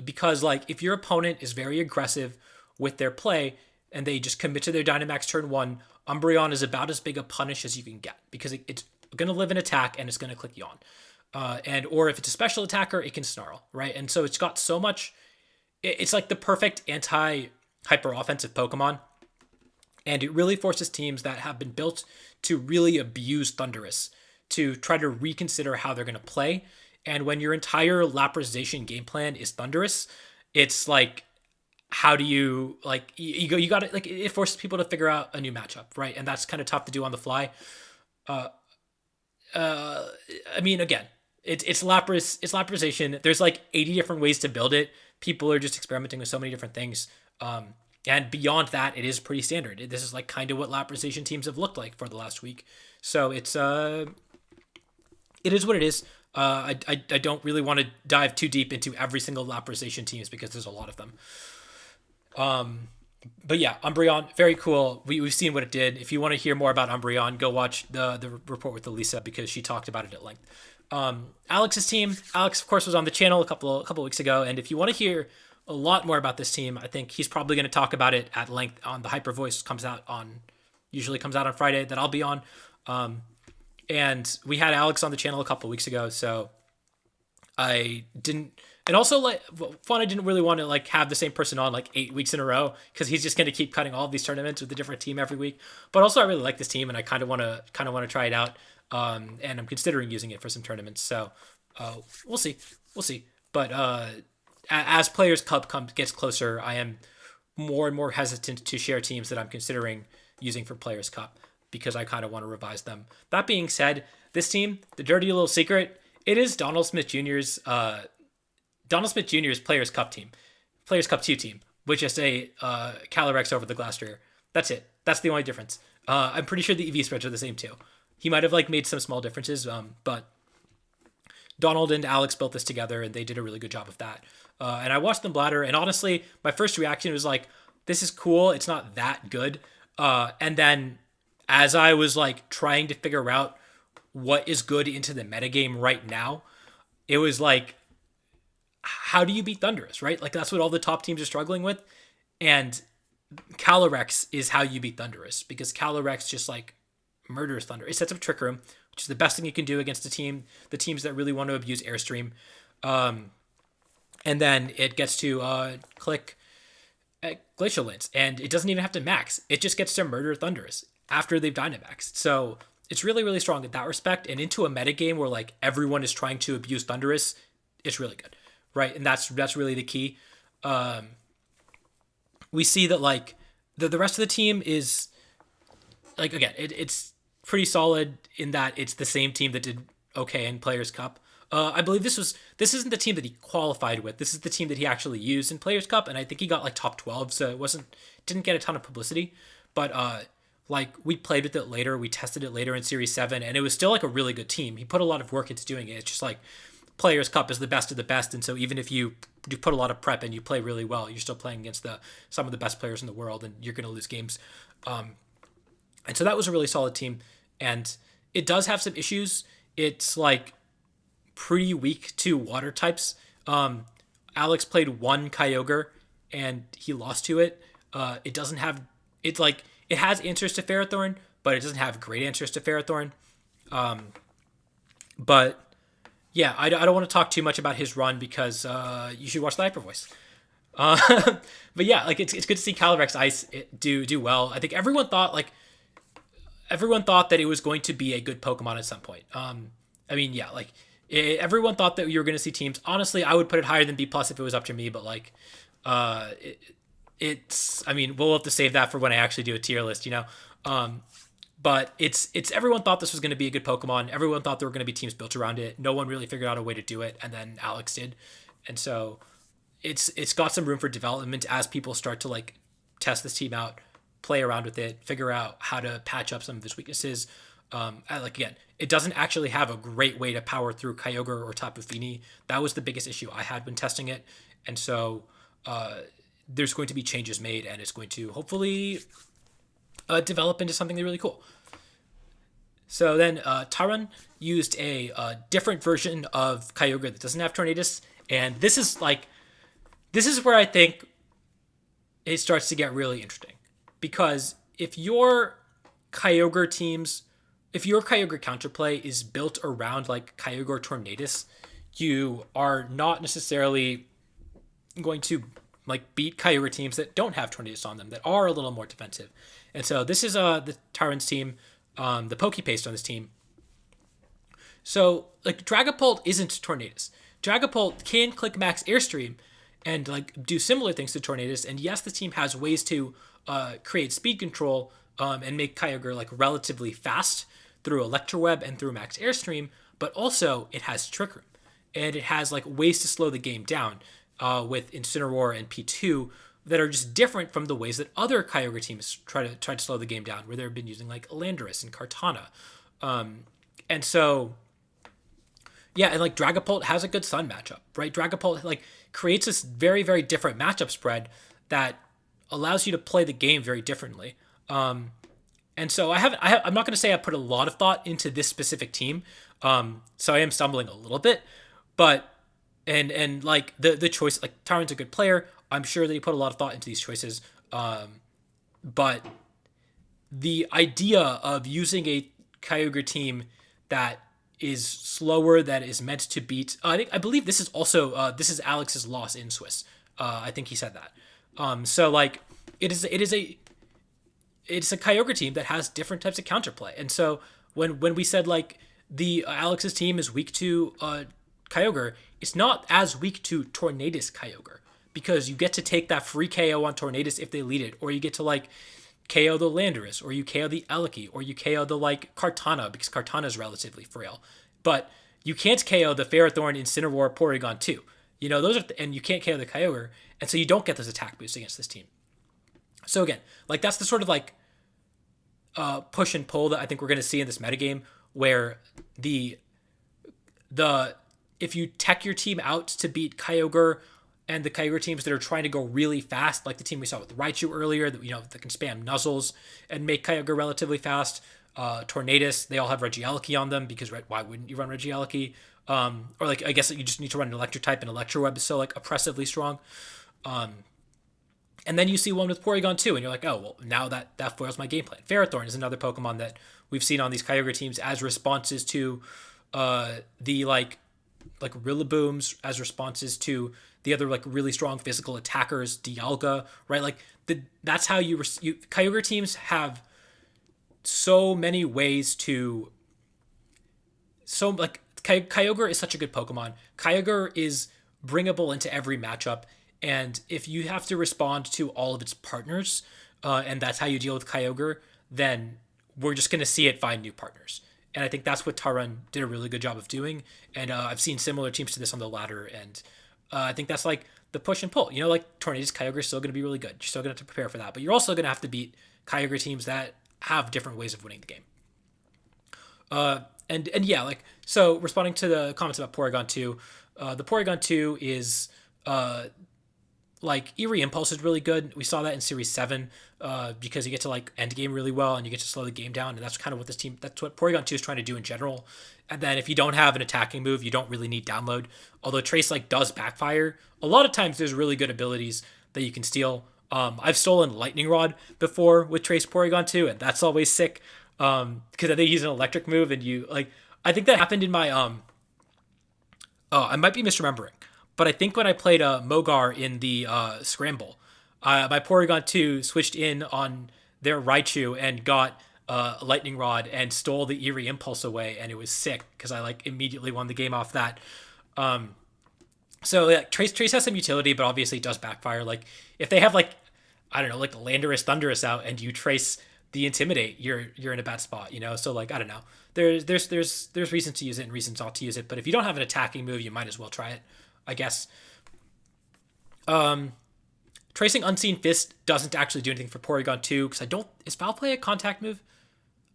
Because like if your opponent is very aggressive with their play and they just commit to their Dynamax turn 1, Umbreon is about as big a punish as you can get because it's going to live in attack and it's going to click Yawn. Or if it's a special attacker, it can Snarl, right? And so it's got so much. It's like the perfect anti-hyper offensive Pokemon. And it really forces teams that have been built to really abuse Thundurus to try to reconsider how they're going to play. And when your entire Laprazation game plan is Thundurus, it's like, how do you like you got it? Like it forces people to figure out a new matchup, right? And that's kind of tough to do on the fly. I mean, again, it's Laprazation. There's like 80 different ways to build it. People are just experimenting with so many different things. And beyond that, it is pretty standard. This is like kind of what Laprazation teams have looked like for the last week. So it is what it is. I don't really want to dive too deep into every single Laprazation teams because there's a lot of them. But yeah, Umbreon, very cool. We've seen what it did. If you want to hear more about Umbreon, go watch the report with Elisa because she talked about it at length. Alex's team. Alex, of course, was on the channel a couple weeks ago, and if you want to hear a lot more about this team, I think he's probably going to talk about it at length on the Hyper Voice usually comes out on Friday that I'll be on. And we had Alex on the channel a couple weeks ago, so I didn't. And also, like, fun, I didn't really want to like have the same person on like 8 weeks in a row because he's just going to keep cutting all of these tournaments with a different team every week. But also, I really like this team, and I kind of want to try it out. And I'm considering using it for some tournaments. So we'll see. But as Players Cup gets closer, I am more and more hesitant to share teams that I'm considering using for Players Cup because I kind of want to revise them. That being said, this team, the dirty little secret, it is Donald Smith Jr.'s Players Cup team, Players Cup 2 team, which is a Calyrex over the Glastrier. That's it. That's the only difference. I'm pretty sure the EV spreads are the same too. He might have like made some small differences, but Donald and Alex built this together and they did a really good job of that. And I watched them bladder, and honestly, my first reaction was like, this is cool. It's not that good. And then as I was like trying to figure out what is good into the metagame right now, it was like, how do you beat Thundurus, right? Like that's what all the top teams are struggling with. And Calyrex is how you beat Thundurus, because Calyrex just like murders Thunder. It sets up Trick Room, which is the best thing you can do against the teams that really want to abuse Airstream. And then it gets to click Glacial Lance, and it doesn't even have to max. It just gets to murder Thundurus after they've Dynamaxed. So it's really, really strong in that respect. And into a metagame where like everyone is trying to abuse Thundurus, it's really good, right? And that's really the key. We see that like the rest of the team is like, again, it's pretty solid in that it's the same team that did okay in Players Cup. I believe this isn't the team that he qualified with. This is the team that he actually used in Players Cup, and I think he got like top 12, so didn't get a ton of publicity. But like we played with it later, we tested it later in Series 7, and it was still like a really good team. He put a lot of work into doing it. It's just like Players Cup is the best of the best, and so even if you put a lot of prep and you play really well, you're still playing against some of the best players in the world, and you're going to lose games. And so that was a really solid team, and it does have some issues. It's like pretty weak to water types. Alex played one Kyogre and he lost to it. It doesn't have, it's like, it has answers to Ferrothorn, but it doesn't have great answers to Ferrothorn. But yeah, I don't want to talk too much about his run because you should watch the Hyper Voice. But yeah, like it's good to see Calyrex Ice do well. I think everyone thought that it was going to be a good Pokemon at some point. I mean, yeah, like everyone thought that you were going to see teams. Honestly, I would put it higher than B+ if it was up to me, but like, it's. I mean, we'll have to save that for when I actually do a tier list, you know. But it's everyone thought this was going to be a good Pokemon. Everyone thought there were going to be teams built around it. No one really figured out a way to do it, and then Alex did, and so it's got some room for development as people start to like test this team out, play around with it, figure out how to patch up some of its weaknesses. Like again, it doesn't actually have a great way to power through Kyogre or Tapu Fini. That was the biggest issue I had when testing it, and so there's going to be changes made, and it's going to hopefully develop into something really cool. So then Taran used a different version of Kyogre that doesn't have Tornadus, and this is where I think it starts to get really interesting, because if your Kyogre counterplay is built around like Kyogre Tornadus, you are not necessarily going to like beat Kyogre teams that don't have Tornadus on them, that are a little more defensive. And so this is the Taran's team, the Pokepaste on this team. So like Dragapult isn't Tornadus. Dragapult can click max Airstream and like do similar things to Tornadus. And yes, the team has ways to create speed control and make Kyogre like relatively fast through Electroweb and through max Airstream, but also it has Trick Room, and it has like ways to slow the game down with Incineroar and P2 that are just different from the ways that other Kyogre teams try to slow the game down, where they've been using like Landorus and Kartana. And so, yeah, and like Dragapult has a good Sun matchup, right? Dragapult like creates this very, very different matchup spread that allows you to play the game very differently. And so I'm not going to say I put a lot of thought into this specific team. So I am stumbling a little bit, but and like the choice, like Taran's a good player. I'm sure that he put a lot of thought into these choices. But the idea of using a Kyogre team that is slower, that is meant to beat, I believe this is also this is Alex's loss in Swiss. I think he said that. So like it's a Kyogre team that has different types of counterplay. And so when we said like the Alex's team is weak to Kyogre, it's not as weak to Tornadus Kyogre, because you get to take that free KO on Tornadus if they lead it, or you get to like KO the Landorus, or you KO the Eleki, or you KO the like Kartana, because Kartana is relatively frail. But you can't KO the Ferrothorn, Incineroar, Porygon 2. You know, those are and you can't KO the Kyogre, and so you don't get those attack boosts against this team. So again, like that's the sort of like push and pull that I think we're going to see in this metagame, where the if you tech your team out to beat Kyogre and the Kyogre teams that are trying to go really fast, like the team we saw with Raichu earlier, that that can spam Nuzzles and make Kyogre relatively fast, Tornadus, they all have Regieleki on them because why wouldn't you run Regieleki? Or like I guess you just need to run an electric type, and Electroweb is so like oppressively strong. And then you see one with Porygon 2, and you're like, oh, well, now that foils my game plan. Ferrothorn is another Pokemon that we've seen on these Kyogre teams as responses to the like Rillabooms, as responses to the other like really strong physical attackers, Dialga, right? Like that's how you Kyogre teams have so many ways to Kyogre is such a good Pokemon. Kyogre is bringable into every matchup, and if you have to respond to all of its partners, and that's how you deal with Kyogre, then we're just going to see it find new partners. And I think that's what Taran did a really good job of doing. And I've seen similar teams to this on the ladder, and I think that's like the push and pull. Like Tornadus-Kyogre is still going to be really good. You're still going to have to prepare for that, but you're also going to have to beat Kyogre teams that have different ways of winning the game. And yeah, like, so responding to the comments about Porygon 2, the Porygon 2 is like Eerie Impulse is really good. We saw that in Series 7 because you get to like end game really well and you get to slow the game down, and that's kind of what that's what Porygon 2 is trying to do in general. And then if you don't have an attacking move, you don't really need download. Although Trace like does backfire, a lot of times there's really good abilities that you can steal. I've stolen Lightning Rod before with Trace Porygon 2, and that's always sick. Because I think he's an electric move, and you like I think that happened in my I might be misremembering, but I think when I played Mogar in the Scramble, my Porygon 2 switched in on their Raichu and got Lightning Rod and stole the Eerie Impulse away, and it was sick because I like immediately won the game off that. So like Trace has some utility, but obviously it does backfire. Like if they have like I don't know, like Landorus Thundurus out and you Trace the Intimidate, you're in a bad spot, So like I don't know. There's reasons to use it and reasons not to use it, but if you don't have an attacking move, you might as well try it, I guess. Tracing Unseen Fist doesn't actually do anything for Porygon 2 because is Foul Play a contact move?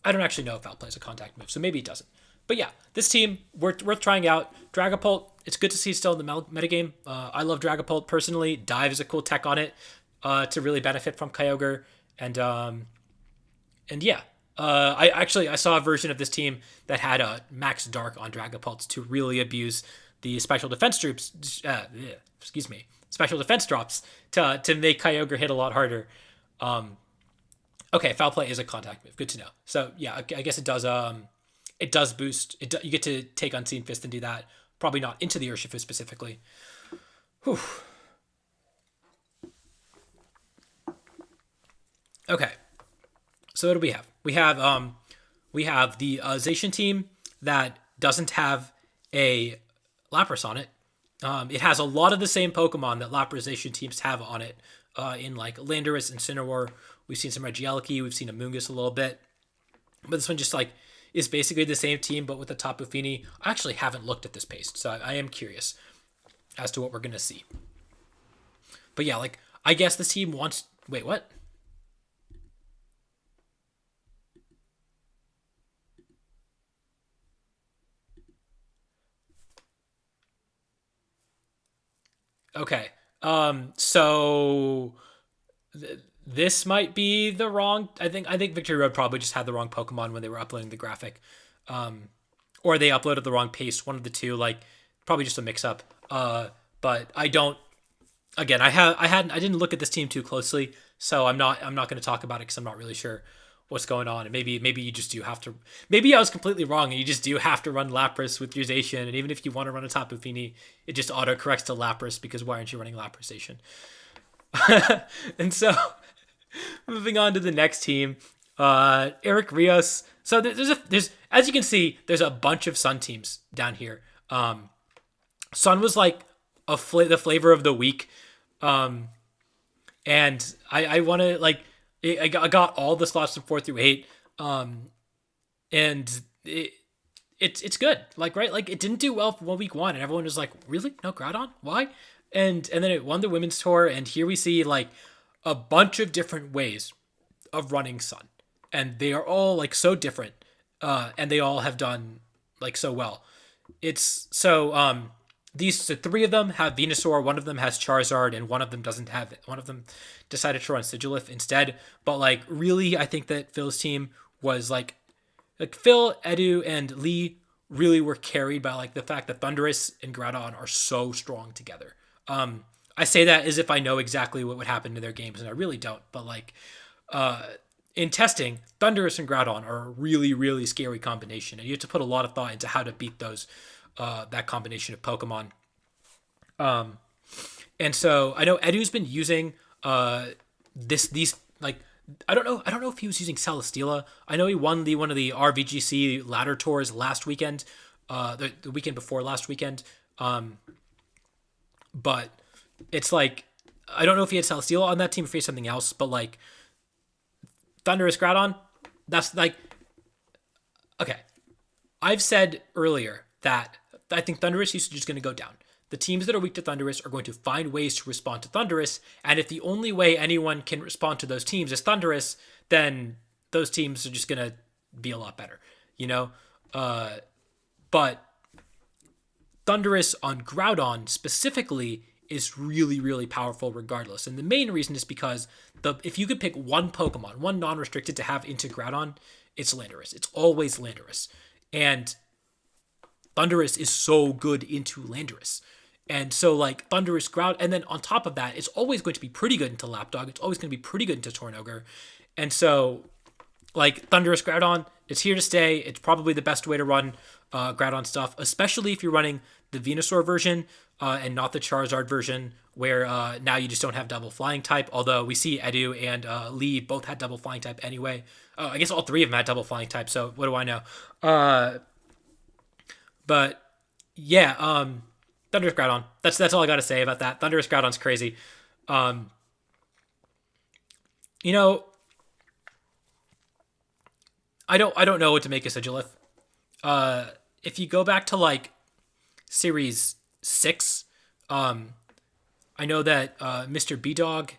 I don't actually know if Foul Play is a contact move, so maybe it doesn't. But yeah, this team worth trying out. Dragapult, it's good to see still in the metagame. I love Dragapult personally. Dive is a cool tech on it to really benefit from Kyogre, and yeah. I saw a version of this team that had a Max Dark on Dragapults to really abuse the special defense troops. Special defense drops to make Kyogre hit a lot harder. Okay, Foul Play is a contact move. Good to know. So yeah, I guess it does. It does boost. You get to take Unseen Fist and do that. Probably not into the Urshifu specifically. Whew. Okay. So what do we have? We have the Zacian team that doesn't have a Lapras on it. It has a lot of the same Pokemon that Lapras Zacian teams have on it. In like Landorus and Incineroar, we've seen some Regieleki, we've seen Amoonguss a little bit, but this one just like is basically the same team but with the Tapu Fini. I actually haven't looked at this paste, so I am curious as to what we're gonna see. But yeah, like I guess this team wants. Wait, what? Okay. So this might be the wrong. I think Victory Road probably just had the wrong Pokemon when they were uploading the graphic, or they uploaded the wrong paste. One of the two. Like probably just a mix up. But I don't. Again, I didn't look at this team too closely, so I'm not going to talk about it because I'm not really sure what's going on. And maybe you just do have to. Maybe I was completely wrong, and you just do have to run Lapras with your Zacian. And even if you want to run a Tapu Fini, it just auto corrects to Lapras because why aren't you running Lapras Zacian? And so, moving on to the next team, Eric Rios. So there's as you can see, there's a bunch of Sun teams down here. Sun was like the flavor of the week, and I want to like. I got all the slots from 4 through 8, and it's good. Like right, like it didn't do well for week 1, and everyone was like, "Really? No Groudon? Why?" And then it won the women's tour, and here we see like a bunch of different ways of running Sun, and they are all like so different, and they all have done like so well. It's so these 3 of them have Venusaur, one of them has Charizard, and one of them doesn't have it. One of them decided to run Sigilif instead. But like really, I think that Phil's team was like like Phil, Edu, and Lee really were carried by like the fact that Thundurus and Groudon are so strong together. I say that as if I know exactly what would happen to their games, and I really don't. But like in testing, Thundurus and Groudon are a really, really scary combination, and you have to put a lot of thought into how to beat those that combination of Pokemon. And so I know Edu's been using these like I don't know if he was using Celesteela. I know he won the one of the RVGC ladder tours last weekend, the weekend before last weekend. But it's like I don't know if he had Celesteela on that team or if he had something else, but like Thundurus Groudon, that's like okay. I've said earlier that I think Thundurus usage is going to go down. The teams that are weak to Thundurus are going to find ways to respond to Thundurus, and if the only way anyone can respond to those teams is Thundurus, then those teams are just going to be a lot better, you know? But Thundurus on Groudon specifically is really, really powerful regardless. And the main reason is because if you could pick one Pokemon, one non-restricted to have into Groudon, it's Landorus. It's always Landorus. And Thundurus is so good into Landorus. And so, like, Thundurus, Groud, and then on top of that, it's always going to be pretty good into Lapdog. It's always going to be pretty good into Tornogre. And so, like, Thundurus, Groudon, it's here to stay. It's probably the best way to run Groudon stuff, especially if you're running the Venusaur version and not the Charizard version, where now you just don't have double flying type. Although we see Edu and Lee both had double flying type anyway. I guess all three of them had double flying type, so what do I know? But yeah, Thundurus Groudon. That's all I got to say about that. Thundurus Groudon's crazy. You know, I don't know what to make of Sigilith. If you go back to like Series 6, I know that Mr. B-Dog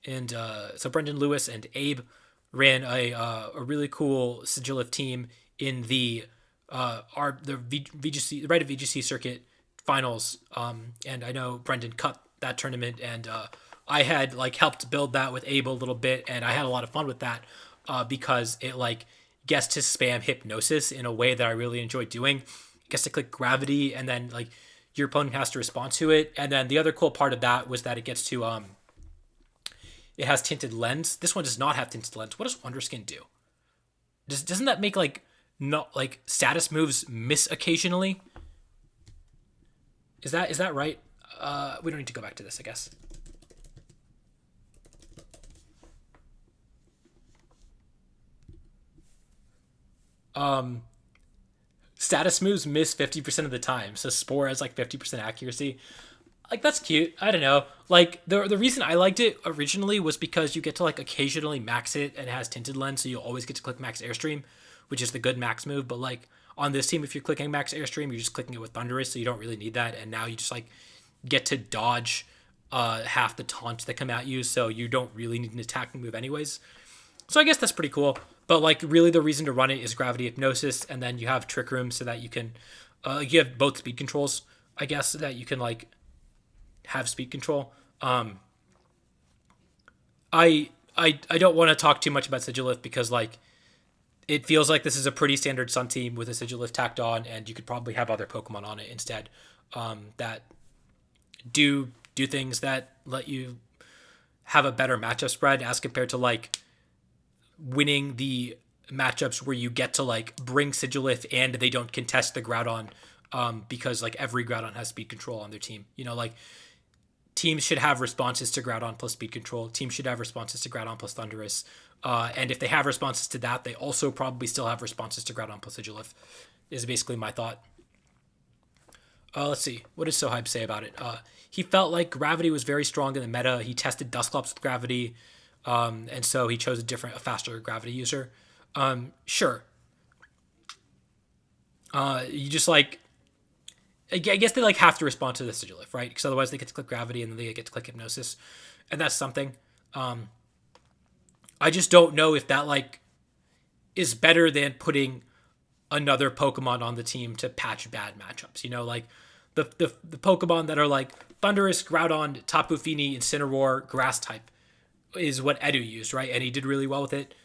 and so Brendan Lewis and Abe ran a really cool Sigilith team in the VGC, the Right of VGC circuit finals. And I know Brendan cut that tournament, and I had like helped build that with Abe a little bit, and I had a lot of fun with that because it like gets to spam Hypnosis in a way that I really enjoy doing. It gets to click Gravity, and then like your opponent has to respond to it. And then the other cool part of that was that it gets to it has Tinted Lens. This one does not have Tinted Lens. What does Wonderskin do? Doesn't that make like not like status moves miss occasionally? Is that right? We don't need to go back to this, I guess. Status moves miss 50% of the time, so Spore has like 50% accuracy. Like that's cute. I don't know. Like the reason I liked it originally was because you get to like occasionally max it, and it has Tinted Lens, so you always get to click Max Airstream, which is the good max move. But like on this team, if you're clicking Max Airstream, you're just clicking it with Thundurus, so you don't really need that. And now you just like get to dodge half the taunts that come at you, so you don't really need an attacking move anyways. So I guess that's pretty cool. But like really the reason to run it is Gravity Hypnosis, and then you have Trick Room so that you can you have both speed controls, I guess, so that you can like have speed control. I don't want to talk too much about Sigilith because like it feels like this is a pretty standard Sun team with a Sigilith tacked on, and you could probably have other Pokemon on it instead that do things that let you have a better matchup spread as compared to like winning the matchups where you get to like bring Sigilith and they don't contest the Groudon because like every Groudon has speed control on their team. You know, like teams should have responses to Groudon plus speed control. Teams should have responses to Groudon plus Thundurus. And if they have responses to that, they also probably still have responses to Groudon plus Sigilith, is basically my thought. Let's see. What does So Hype say about it? He felt like Gravity was very strong in the meta. He tested Dusclops with Gravity. And so he chose a faster Gravity user. Sure. You just like, I guess they like have to respond to the Sigilith, right? Because otherwise they get to click Gravity and then they get to click Hypnosis, and that's something. I just don't know if that like is better than putting another Pokemon on the team to patch bad matchups. You know, like the Pokemon that are like Thundurus, Groudon, Tapu Fini, Incineroar, Grass type is what Edu used, right? And he did really well with it.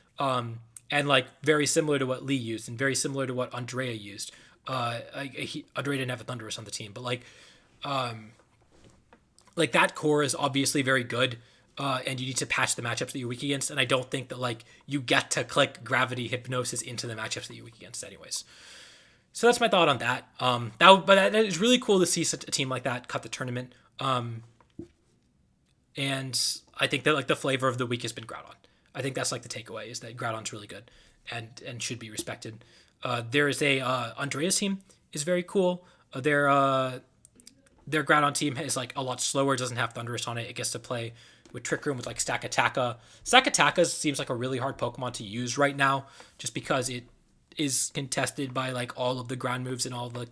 and like very similar to what Lee used, and very similar to what Andrea used. Andrea didn't have a Thundurus on the team, but like that core is obviously very good, and you need to patch the matchups that you're weak against. And I don't think that like you get to click Gravity Hypnosis into the matchups that you're weak against, anyways. So that's my thought on that. That is really cool to see such a team like that cut the tournament. And I think that like the flavor of the week has been Groudon. I think that's like the takeaway is that Groudon's really good and should be respected. There is a Andrea's team is very cool. Their Groudon team is like a lot slower. Doesn't have Thundurus on it. It gets to play with Trick Room with like Stakataka. Stakataka seems like a really hard Pokemon to use right now, just because it is contested by like all of the ground moves and all the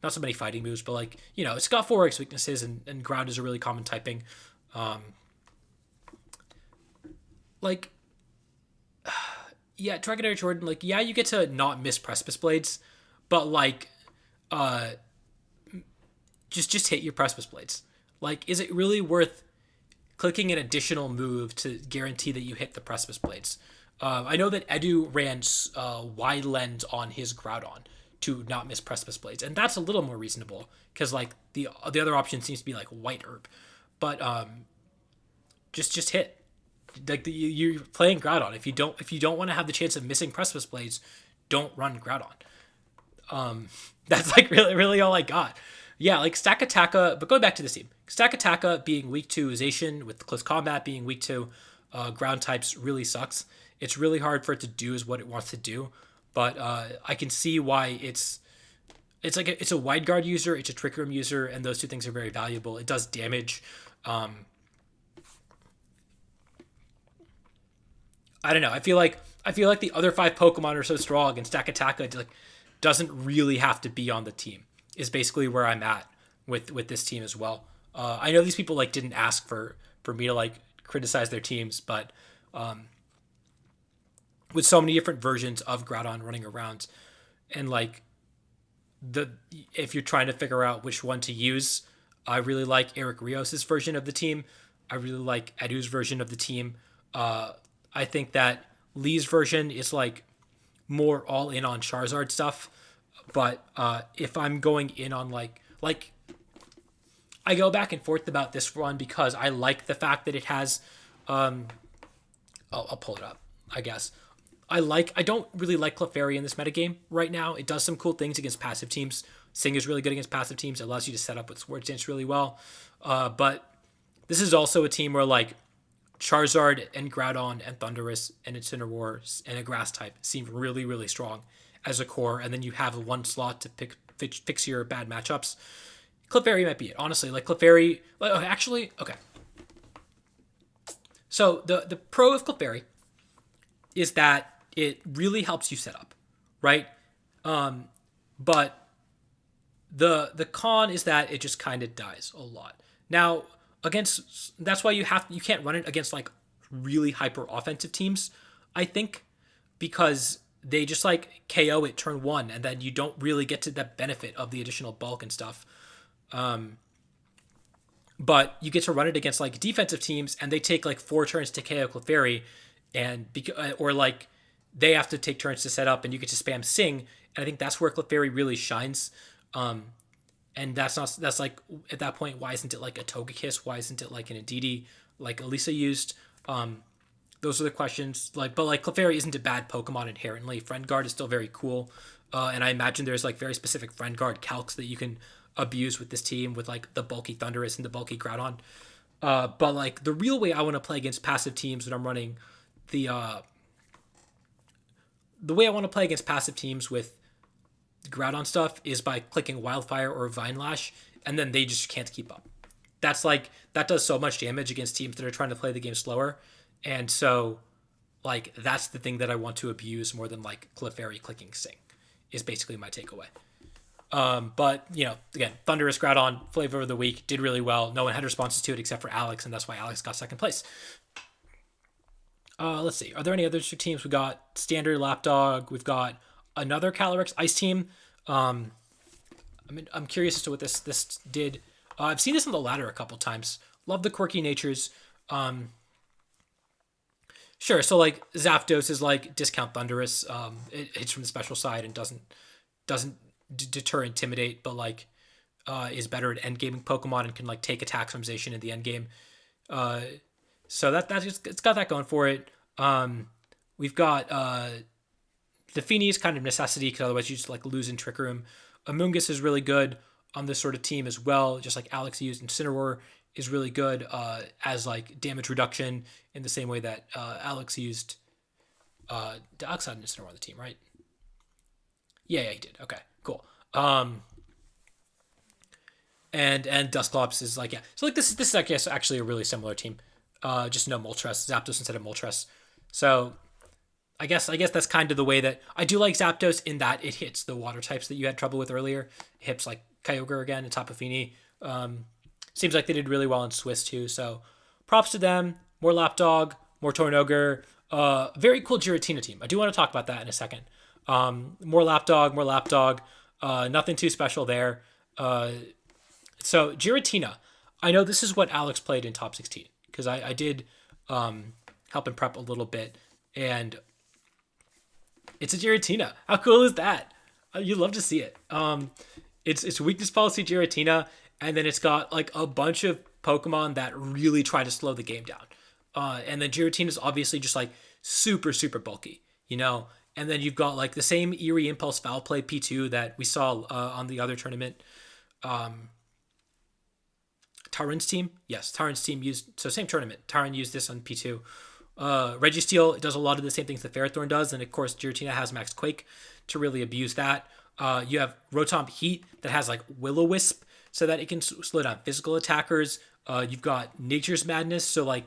not so many fighting moves, but like it's got 4X weaknesses and ground is a really common typing. Like, yeah, Dragonair Jordan, like, yeah, you get to not miss Precipice Blades, but like, just hit your Precipice Blades. Like, is it really worth clicking an additional move to guarantee that you hit the Precipice Blades? I know that Edu ran Wide Lens on his Groudon to not miss Precipice Blades, and that's a little more reasonable because like the other option seems to be like White Herb, but just hit. Like you're playing Groudon. If you don't want to have the chance of missing Precipice Blades, don't run Groudon. That's like really all I got. Yeah, like Stakataka, but going back to this team, Stakataka being weak to Zacian with Close Combat being weak to ground types really sucks. It's really hard for it to do is what it wants to do, but I can see why it's a Wide Guard user, it's a Trick Room user, and those two things are very valuable. It does damage. I don't know. I feel like the other 5 Pokemon are so strong, and Stakataka like doesn't really have to be on the team. Is basically where I'm at with this team as well. I know these people like didn't ask for me to like criticize their teams, but with so many different versions of Groudon running around, and like if you're trying to figure out which one to use, I really like Eric Rios' version of the team. I really like Edu's version of the team. I think that Lee's version is like more all in on Charizard stuff, but if I'm going in on like I go back and forth about this one because I like the fact that it has I'll pull it up, I guess. I don't really like Clefairy in this metagame right now. It does some cool things against passive teams. Sing is really good against passive teams. It allows you to set up with Swords Dance really well. But this is also a team where like Charizard and Groudon and Thundurus and Incineroar and a Grass type seem really, really strong as a core. And then you have one slot to fix your bad matchups. Clefairy might be it. Honestly, like Clefairy... Actually, okay. So the pro of Clefairy is that it really helps you set up, right? But the con is that it just kind of dies a lot. Now, that's why you can't run it against like really hyper offensive teams, I think, because they just like KO it turn 1 and then you don't really get to that benefit of the additional bulk and stuff. But you get to run it against like defensive teams and they take like 4 turns to KO Clefairy, or like they have to take turns to set up and you get to spam Sing. And I think that's where Clefairy really shines. And that's like, at that point, why isn't it like a Togekiss? Why isn't it like an Indeedee like Elisa used? Those are the questions. But Clefairy isn't a bad Pokemon inherently. Friend Guard is still very cool. And I imagine there's like very specific Friend Guard calcs that you can abuse with this team with like the bulky Thundurus and the bulky Groudon. But like the real way I want to play against passive teams when I'm running the way I want to play against passive teams with Groudon stuff is by clicking Wildfire or Vine Lash, and then they just can't keep up. That does so much damage against teams that are trying to play the game slower, and so like that's the thing that I want to abuse more than like Clefairy clicking Sing is basically my takeaway. But again, Thundurus Groudon flavor of the week did really well. No one had responses to it except for Alex, and that's why Alex got second place. Let's see. Are there any other teams? We got Standard Lapdog. We've got another Calyrex Ice team. I'm curious as to what this did. I've seen this on the ladder a couple times. Love the quirky natures. Sure. So like Zapdos is like discount Thunderous. It hits from the special side and doesn't deter intimidate, but like is better at end gaming Pokemon and can like take attacks from Zacian in the end game. Uh, so that's just, it's got that going for it. We've got the Fini is kind of necessity because otherwise you just like lose in Trick Room. Amoonguss is really good on this sort of team as well, just like Alex used. Incineroar is really good as like damage reduction in the same way that Alex used. Alex had an Incineroar on the team, right? Yeah, he did. Okay, cool. And Dusclops is like, yeah. So like this is I guess actually a really similar team. Just no Moltres, Zapdos instead of Moltres. So I guess that's kind of the way that I do like Zapdos in that it hits the water types that you had trouble with earlier. It hits like Kyogre again and Tapu Fini. Seems like they did really well in Swiss too. So props to them. More Lapdog, more Tornogre. Very cool Giratina team. I do want to talk about that in a second. More Lapdog. Nothing too special there. So Giratina, I know this is what Alex played in top 16 because I did help him prep a little bit, and it's a Giratina. How cool is that? You love to see it. It's weakness policy Giratina, and then it's got like a bunch of Pokemon that really try to slow the game down. And then Giratina is obviously just like super bulky, you know. And then you've got like the same Eerie Impulse Foul Play P2 that we saw on the other tournament. Taran's team, yes, Taran's team used, so same tournament. Taran used this on P2. Registeel does a lot of the same things that Ferrothorn does, and of course Giratina has Max Quake to really abuse that. You have Rotom Heat that has like Will-O-Wisp so that it can slow down physical attackers. You've got Nature's Madness, so like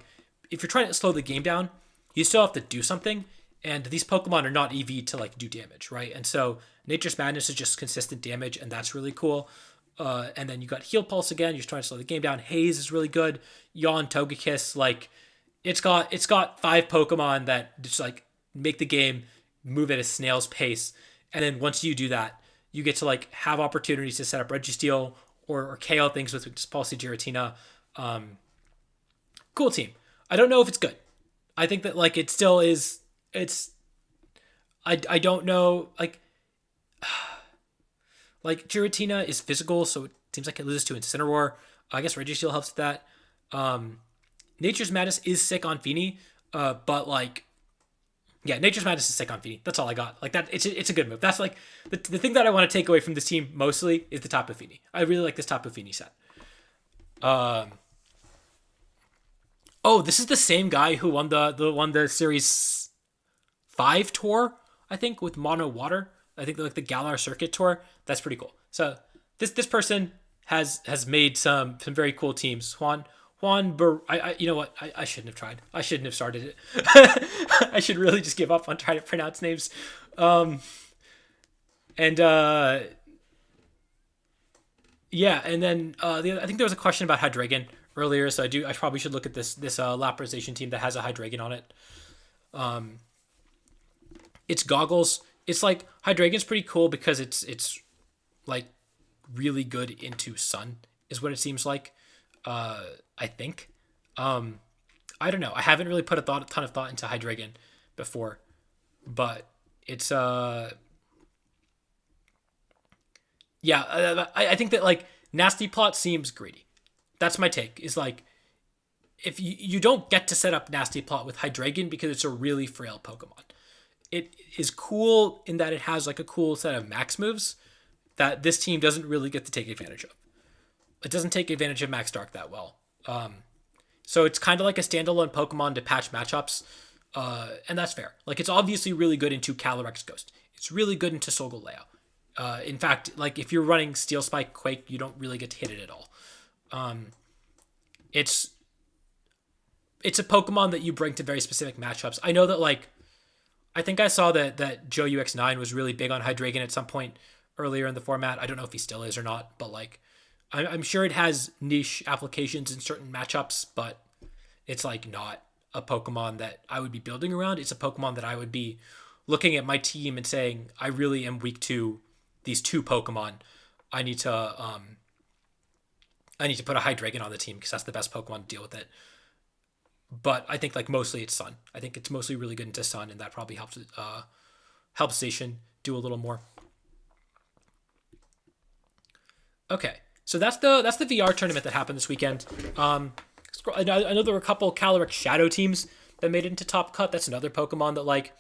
if you're trying to slow the game down, you still have to do something, and these Pokemon are not EV to like do damage, right? And so Nature's Madness is just consistent damage, and that's really cool. And then you got Heal Pulse again. You're trying to slow the game down. Haze is really good. Yawn, Togekiss, like it's got 5 Pokemon that just like make the game move at a snail's pace. And then once you do that, you get to like have opportunities to set up Registeel or KO things with Pulse Giratina. Cool team. I don't know if it's good. I think that like it still is. I don't know like. Like, Giratina is physical, so it seems like it loses to Incineroar. I guess Registeel helps with that. Nature's Madness is sick on Fini, but, like, yeah, Nature's Madness is sick on Fini. That's all I got. Like, that it's a good move. That's, like, the thing that I want to take away from this team mostly is the Tapu Fini. I really like this Tapu Fini set. Oh, this is the same guy who won the Series 5 tour, I think, with Mono Water. I think like the Galar Circuit Tour. That's pretty cool. So this person has made some very cool teams. You know what? I shouldn't have tried. I shouldn't have started it. I should really just give up on trying to pronounce names. Yeah, and then I think there was a question about Hydreigon earlier, so I probably should look at this Laprazation team that has a Hydreigon on it. It's Goggles. It's like Hydreigon's pretty cool because it's like really good into Sun is what it seems like. I think. I don't know. I haven't really put a ton of thought into Hydreigon before, but it's yeah. I think that like Nasty Plot seems greedy. That's my take. Is like if you don't get to set up Nasty Plot with Hydreigon because it's a really frail Pokemon. It is cool in that it has like a cool set of max moves that this team doesn't really get to take advantage of. It doesn't take advantage of Max Dark that well. So it's kind of like a standalone Pokemon to patch matchups, and that's fair. Like it's obviously really good into Calyrex Ghost. It's really good into Solgaleo. In fact, like if you're running Steel Spike Quake, you don't really get to hit it at all. It's a Pokemon that you bring to very specific matchups. I know that like I think I saw that Joe UX9 was really big on Hydreigon at some point earlier in the format. I don't know if he still is or not, but like I'm sure it has niche applications in certain matchups, but it's like not a Pokemon that I would be building around. It's a Pokemon that I would be looking at my team and saying, I really am weak to these 2 Pokemon. I need to put a Hydreigon on the team because that's the best Pokemon to deal with it. but I think like mostly it's Sun. I think it's mostly really good into Sun, and that probably helps Station do a little more. Okay, so that's the VR tournament that happened this weekend. I know there were a couple Calyrex-Shadow teams that made it into Top Cut. That's another Pokemon that like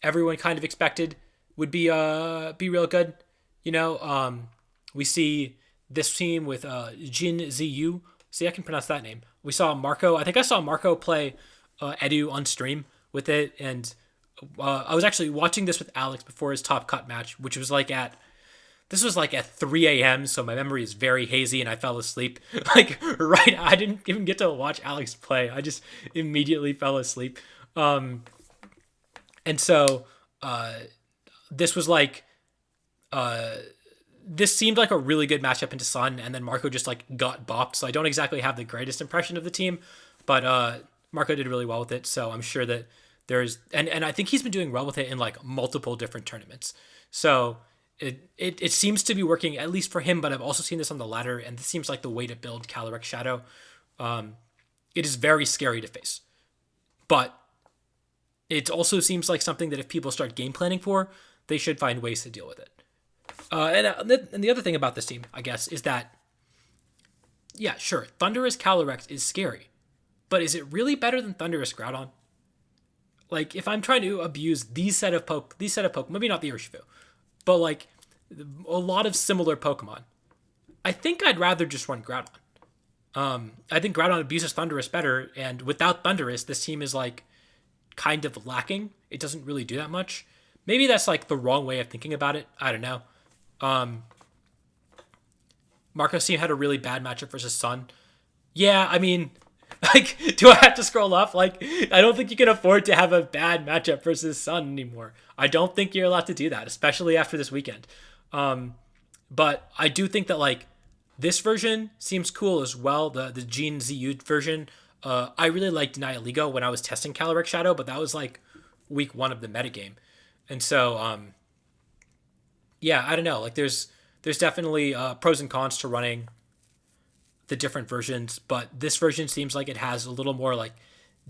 everyone kind of expected would be real good. We see this team with Jin Ziyu. See, I can pronounce that name. We saw Marco. I think I saw Marco play Edu on stream with it, and I was actually watching this with Alex before his Top Cut match, which was like at 3 a.m. So my memory is very hazy, and I fell asleep. Like right, I didn't even get to watch Alex play. I just immediately fell asleep. And so this was like this seemed like a really good matchup into Sun, and then Marco just like got bopped. So I don't exactly have the greatest impression of the team, but Marco did really well with it. So I'm sure that there's and I think he's been doing well with it in like multiple different tournaments. So it seems to be working at least for him. But I've also seen this on the ladder, and this seems like the way to build Calyrex-Shadow. It is very scary to face, but it also seems like something that if people start game planning for, they should find ways to deal with it. And the other thing about this team, I guess, is that, yeah, sure, Thundurus Calyrex is scary, but is it really better than Thundurus Groudon? Like, if I'm trying to abuse these set of Pokemon, maybe not the Urshifu, but like a lot of similar Pokemon, I think I'd rather just run Groudon. I think Groudon abuses Thundurus better, and without Thundurus, this team is like kind of lacking. It doesn't really do that much. Maybe that's like the wrong way of thinking about it. I don't know. Marco's team had a really bad matchup versus Sun. Yeah, I mean, like, do I have to scroll up? Like, I don't think you can afford to have a bad matchup versus Sun anymore. I don't think you're allowed to do that, especially after this weekend. But I do think that like this version seems cool as well. The Gene ZU version. I really liked Nihiligo when I was testing Calyrex-Shadow, but that was like week 1 of the metagame. And so, yeah, I don't know. Like, there's definitely pros and cons to running the different versions, but this version seems like it has a little more like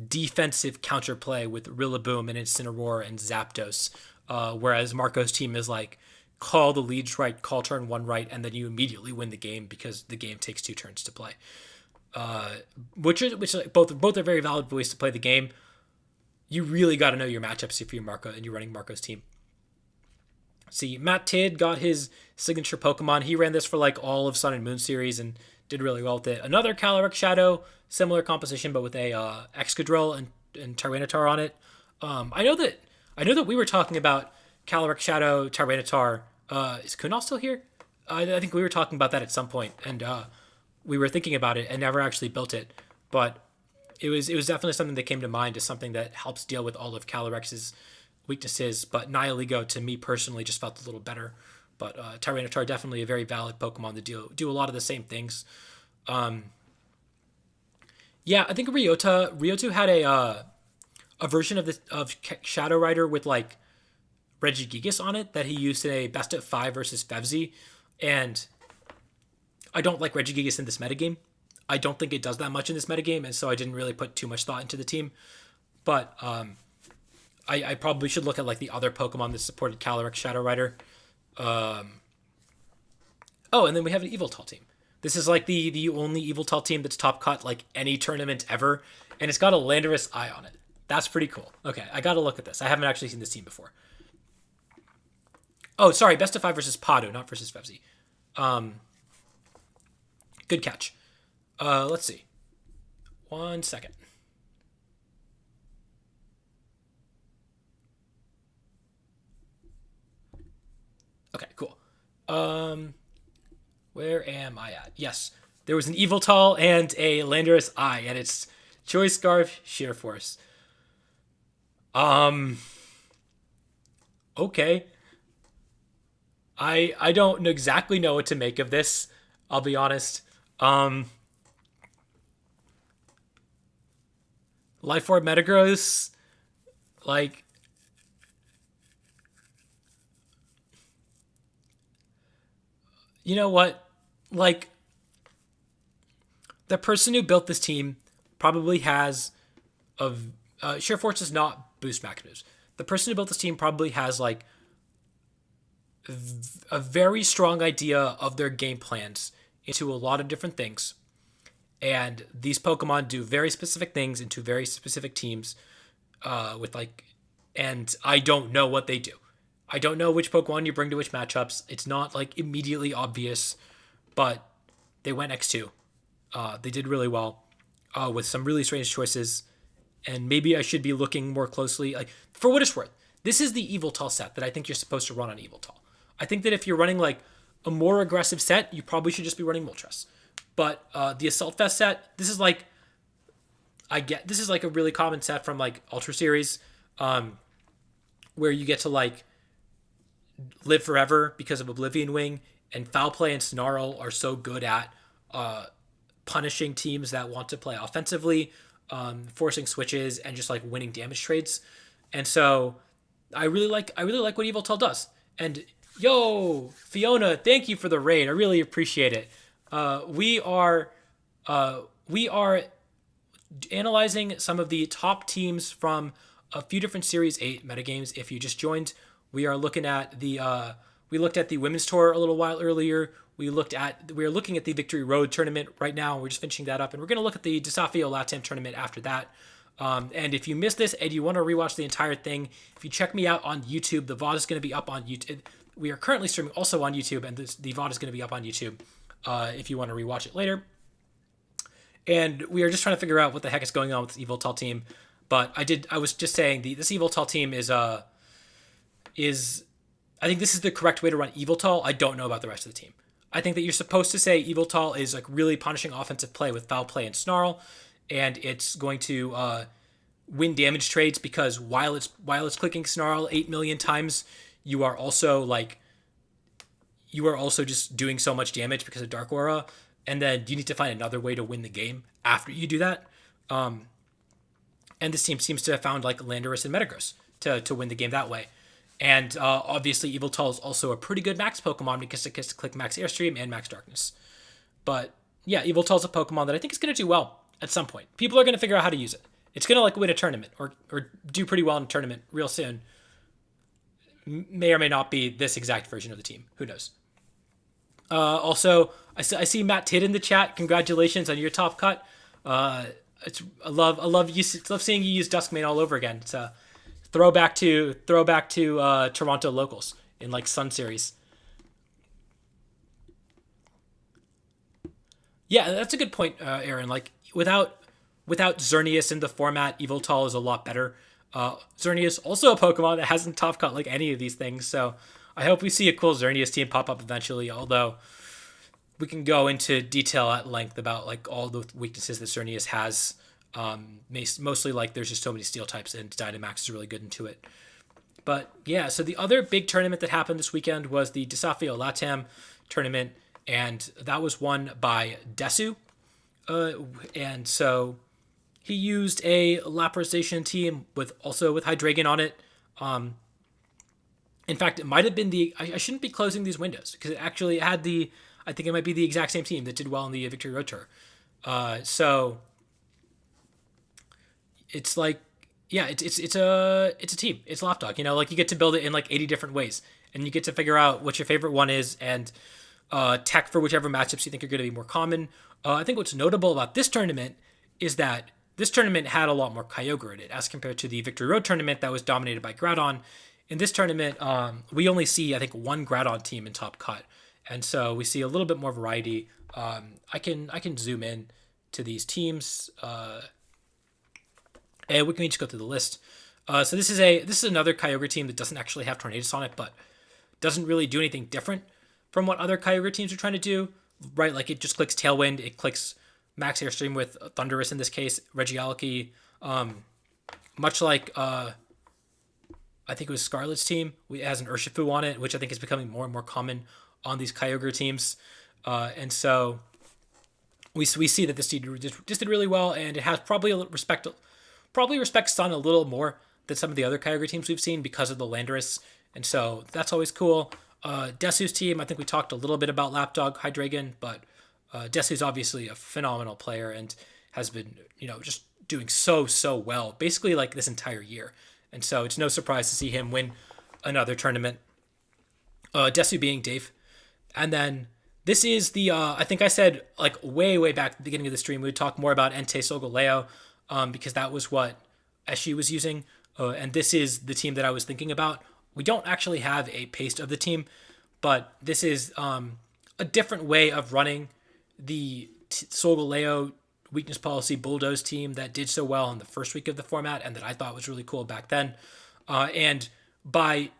defensive counterplay with Rillaboom and Incineroar and Zapdos, whereas Marco's team is like call the leads right, call turn 1 right, and then you immediately win the game because the game takes 2 turns to play. Which both are very valid ways to play the game. You really got to know your matchups if you're Marco and you're running Marco's team. See, Matt Tidd got his signature Pokemon. He ran this for like all of Sun and Moon series and did really well with it. Another Calyrex-Shadow, similar composition, but with a Excadrill and Tyranitar on it. I know that we were talking about Calyrex-Shadow, Tyranitar. Is Kunal still here? I think we were talking about that at some point, and we were thinking about it and never actually built it. But it was definitely something that came to mind as something that helps deal with all of Calyrex's weaknesses. But Nihiligo, to me personally, just felt a little better. But Tyranitar, definitely a very valid Pokemon to do a lot of the same things. Yeah, I think Ryoto had a version of Shadow Rider with like Regigigas on it that he used in a best of 5 versus Fevzi, and I don't like Regigigas in this metagame. I don't think it does that much in this metagame, and so I didn't really put too much thought into the team. But I probably should look at like the other Pokemon that supported Calyrex-Shadow Rider. Oh, and then we have an Yveltal team. This is like the only Yveltal team that's top cut like any tournament ever, and it's got a Landorus eye on it. That's pretty cool. Okay, I gotta look at this. I haven't actually seen this team before. Oh, sorry, best of 5 versus Pado, not versus Fevzi. Good catch. Let's see. 1 second. Okay, cool. Where am I at? Yes, there was an Yveltal and a Landorus Eye, and it's Choice Scarf, Sheer Force. Okay. I don't exactly know what to make of this. I'll be honest. Life Orb Metagross, like, you know what? Like, the person who built this team probably has of Sheer Force does not boost max moves. The person who built this team probably has like a very strong idea of their game plans into a lot of different things. And these Pokemon do very specific things into very specific teams with like, and I don't know what they do. I don't know which Pokemon you bring to which matchups. It's not like immediately obvious, but they went X2. They did really well with some really strange choices. And maybe I should be looking more closely. Like, for what it's worth, this is the Yveltal set that I think you're supposed to run on Yveltal. I think that if you're running like a more aggressive set, you probably should just be running Moltres. But the Assault Vest set, this is like a really common set from like Ultra Series, where you get to like live forever because of Oblivion Wing, and Foul Play and Snarl are so good at punishing teams that want to play offensively, forcing switches, and just like winning damage trades. And so I really like what Yveltal does. And yo, Fiona, thank you for the raid. I really appreciate it. We are analyzing some of the top teams from a few different Series 8 metagames. If you just joined, we are looking at we looked at the Women's Tour a little while earlier. We are looking at the Victory Road tournament right now. We're just finishing that up, and we're going to look at the Dusafio Latam tournament after that. And if you missed this and you want to rewatch the entire thing, if you check me out on YouTube, the VOD is going to be up on YouTube. We are currently streaming also on YouTube, and the VOD is going to be up on YouTube if you want to rewatch it later. And we are just trying to figure out what the heck is going on with this Yveltal team. But I was just saying this Yveltal team is I think this is the correct way to run Yveltal. I don't know about the rest of the team. I think that you're supposed to say Yveltal is like really punishing offensive play with Foul Play and Snarl, and it's going to win damage trades because while it's clicking Snarl 8 million times, you are also just doing so much damage because of Dark Aura, and then you need to find another way to win the game after you do that. And this team seems to have found like Landorus and Metagross to win the game that way. And obviously, Yveltal is also a pretty good max Pokemon because it gets to click Max Airstream and Max Darkness. But yeah, Yveltal is a Pokemon that I think is going to do well at some point. People are going to figure out how to use it. It's going to like win a tournament or do pretty well in a tournament real soon. May or may not be this exact version of the team. Who knows? Also, I see Matt Tidd in the chat. Congratulations on your top cut. I love seeing you use Duskmane all over again. It's a throwback to Toronto locals in like Sun Series. Yeah, that's a good point, Aaron. Like without Xerneas in the format, Yveltal is a lot better. Xerneas also a Pokemon that hasn't top cut like any of these things, so I hope we see a cool Xerneas team pop up eventually, although we can go into detail at length about like all the weaknesses that Xerneas has. Mostly like there's just so many steel types and Dynamax is really good into it. But yeah, so the other big tournament that happened this weekend was the Dusafio Latam tournament, and that was won by Desu. And so he used a Laprazation team with Hydreigon on it. In fact, it might have been I shouldn't be closing these windows because it actually had I think it might be the exact same team that did well in the Victory Road Tour. So it's like, yeah, it's a team. It's Lapdog. You know, like you get to build it in like 80 different ways, and you get to figure out what your favorite one is and tech for whichever matchups you think are going to be more common. I think what's notable about this tournament is that this tournament had a lot more Kyogre in it as compared to the Victory Road tournament that was dominated by Groudon. In this tournament, we only see, I think, one Groudon team in top cut. And so we see a little bit more variety. I can zoom in to these teams. And we can just go through the list. So this is another Kyogre team that doesn't actually have Tornadus on it, but doesn't really do anything different from what other Kyogre teams are trying to do. Right, like it just clicks Tailwind, it clicks Max Airstream with Thundurus in this case, Regieleki, much like I think it was Scarlet's team. It has an Urshifu on it, which I think is becoming more and more common on these Kyogre teams. And so we see that this team just did really well, and it has probably respects Sun a little more than some of the other Kyogre teams we've seen because of the Landorus. And so that's always cool. Desu's team, I think we talked a little bit about Lapdog, Hydreigon, but Desu's obviously a phenomenal player and has been, just doing so well, basically like this entire year. And so it's no surprise to see him win another tournament. Desu being Dave. And then this is the I think I said like way back at the beginning of the stream we would talk more about Entei Solgaleo, because that was what Eshi was using, and this is the team that I was thinking about. We don't actually have a paste of the team, but this is a different way of running the Solgaleo weakness policy bulldoze team that did so well in the first week of the format and that I thought was really cool back then. And by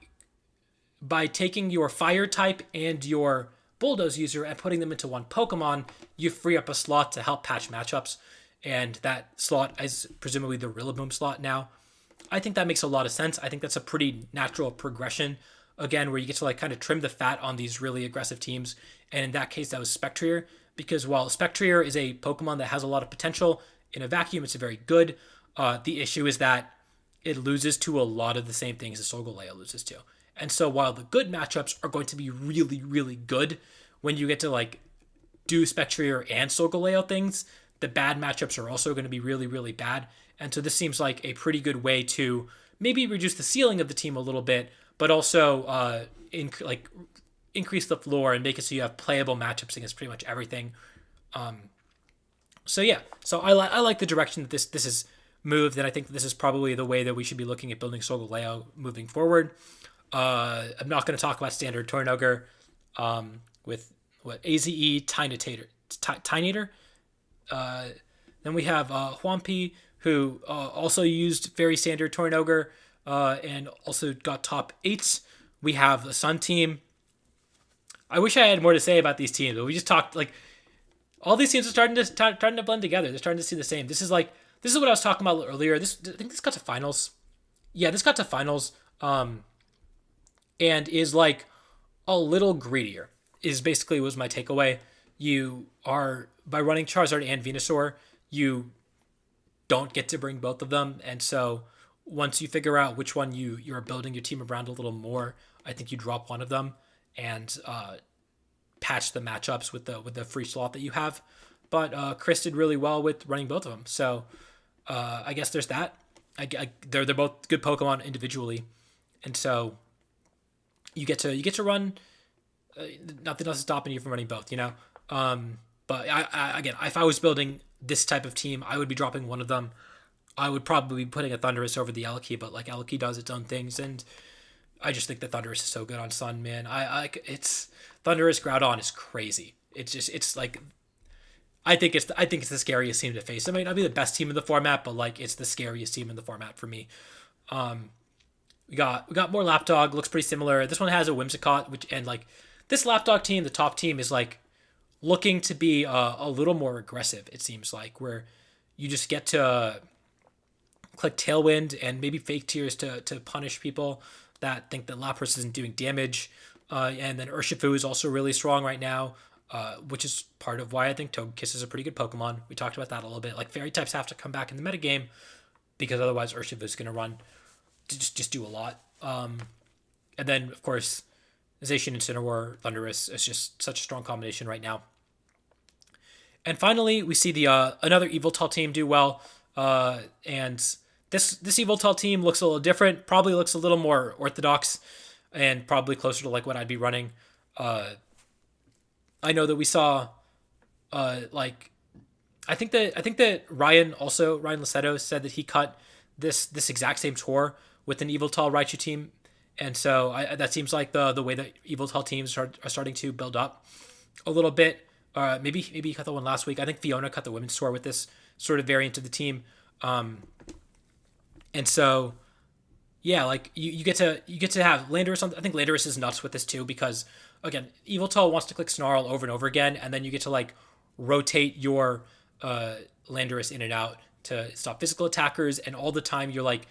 taking your fire type and your bulldoze user and putting them into one Pokemon, you free up a slot to help patch matchups. And that slot is presumably the Rillaboom slot now. I think that makes a lot of sense. I think that's a pretty natural progression, again, where you get to like kind of trim the fat on these really aggressive teams. And in that case, that was Spectrier, because while Spectrier is a Pokemon that has a lot of potential, in a vacuum, it's very good. The issue is that it loses to a lot of the same things as Solgaleo loses to. And so while the good matchups are going to be really good, when you get to like do Spectrier and Solgaleo things, the bad matchups are also going to be really bad. And so this seems like a pretty good way to maybe reduce the ceiling of the team a little bit, but also increase the floor and make it so you have playable matchups against pretty much everything. So I like the direction that this is moved, and I think this is probably the way that we should be looking at building Solgaleo moving forward. I'm not going to talk about standard Tornogre with AZE Tinator. Then we have Hwampi, who also used very standard Tornogre and also got top 8s. We have the Sun team. I wish I had more to say about these teams, but we just talked like all these teams are starting to blend together. They're starting to see the same. This is what I was talking about earlier. I think this got to finals. Yeah, this got to finals. And is like a little greedier, is basically was my takeaway. You are, by running Charizard and Venusaur, you don't get to bring both of them. And so once you figure out which one you're building your team around a little more, I think you drop one of them and patch the matchups with the free slot that you have. But Chris did really well with running both of them. So I guess there's that. They're both good Pokemon individually. And so you get to run. Nothing else is stopping you from running both, you know. But again, if I was building this type of team, I would be dropping one of them. I would probably be putting a Thundurus over the Eleki, but like Eleki does its own things, and I just think that Thundurus is so good on Sun, man. It's Thundurus Groudon is crazy. It's like I think it's the scariest team to face. It might not be the best team in the format, but like it's the scariest team in the format for me. We got more Lapdog, looks pretty similar. This one has a Whimsicott, and like this Lapdog team, the top team is like looking to be a little more aggressive. It seems like where you just get to click Tailwind and maybe Fake Tears to punish people that think that Lapras isn't doing damage. And then Urshifu is also really strong right now, which is part of why I think Togekiss is a pretty good Pokemon. We talked about that a little bit. Like Fairy types have to come back in the metagame because otherwise Urshifu is going to run to just do a lot. And then of course Zacian, Incineroar, Thundurus is just such a strong combination right now. And finally, we see the another Yveltal team do well, and this Yveltal team looks a little different. Probably looks a little more orthodox, and probably closer to like what I'd be running. I know that we saw, I think that Ryan Lassetto said that he cut this exact same tour with an Yveltal Raichu team. And so that seems like the way that Yveltal teams are starting to build up a little bit. Maybe he cut the one last week. I think Fiona cut the women's tour with this sort of variant of the team. And so, yeah, like you get to have Landorus. I think Landorus is nuts with this too because again, Yveltal wants to click Snarl over and over again, and then you get to like rotate your Landorus in and out to stop physical attackers, and all the time you're like,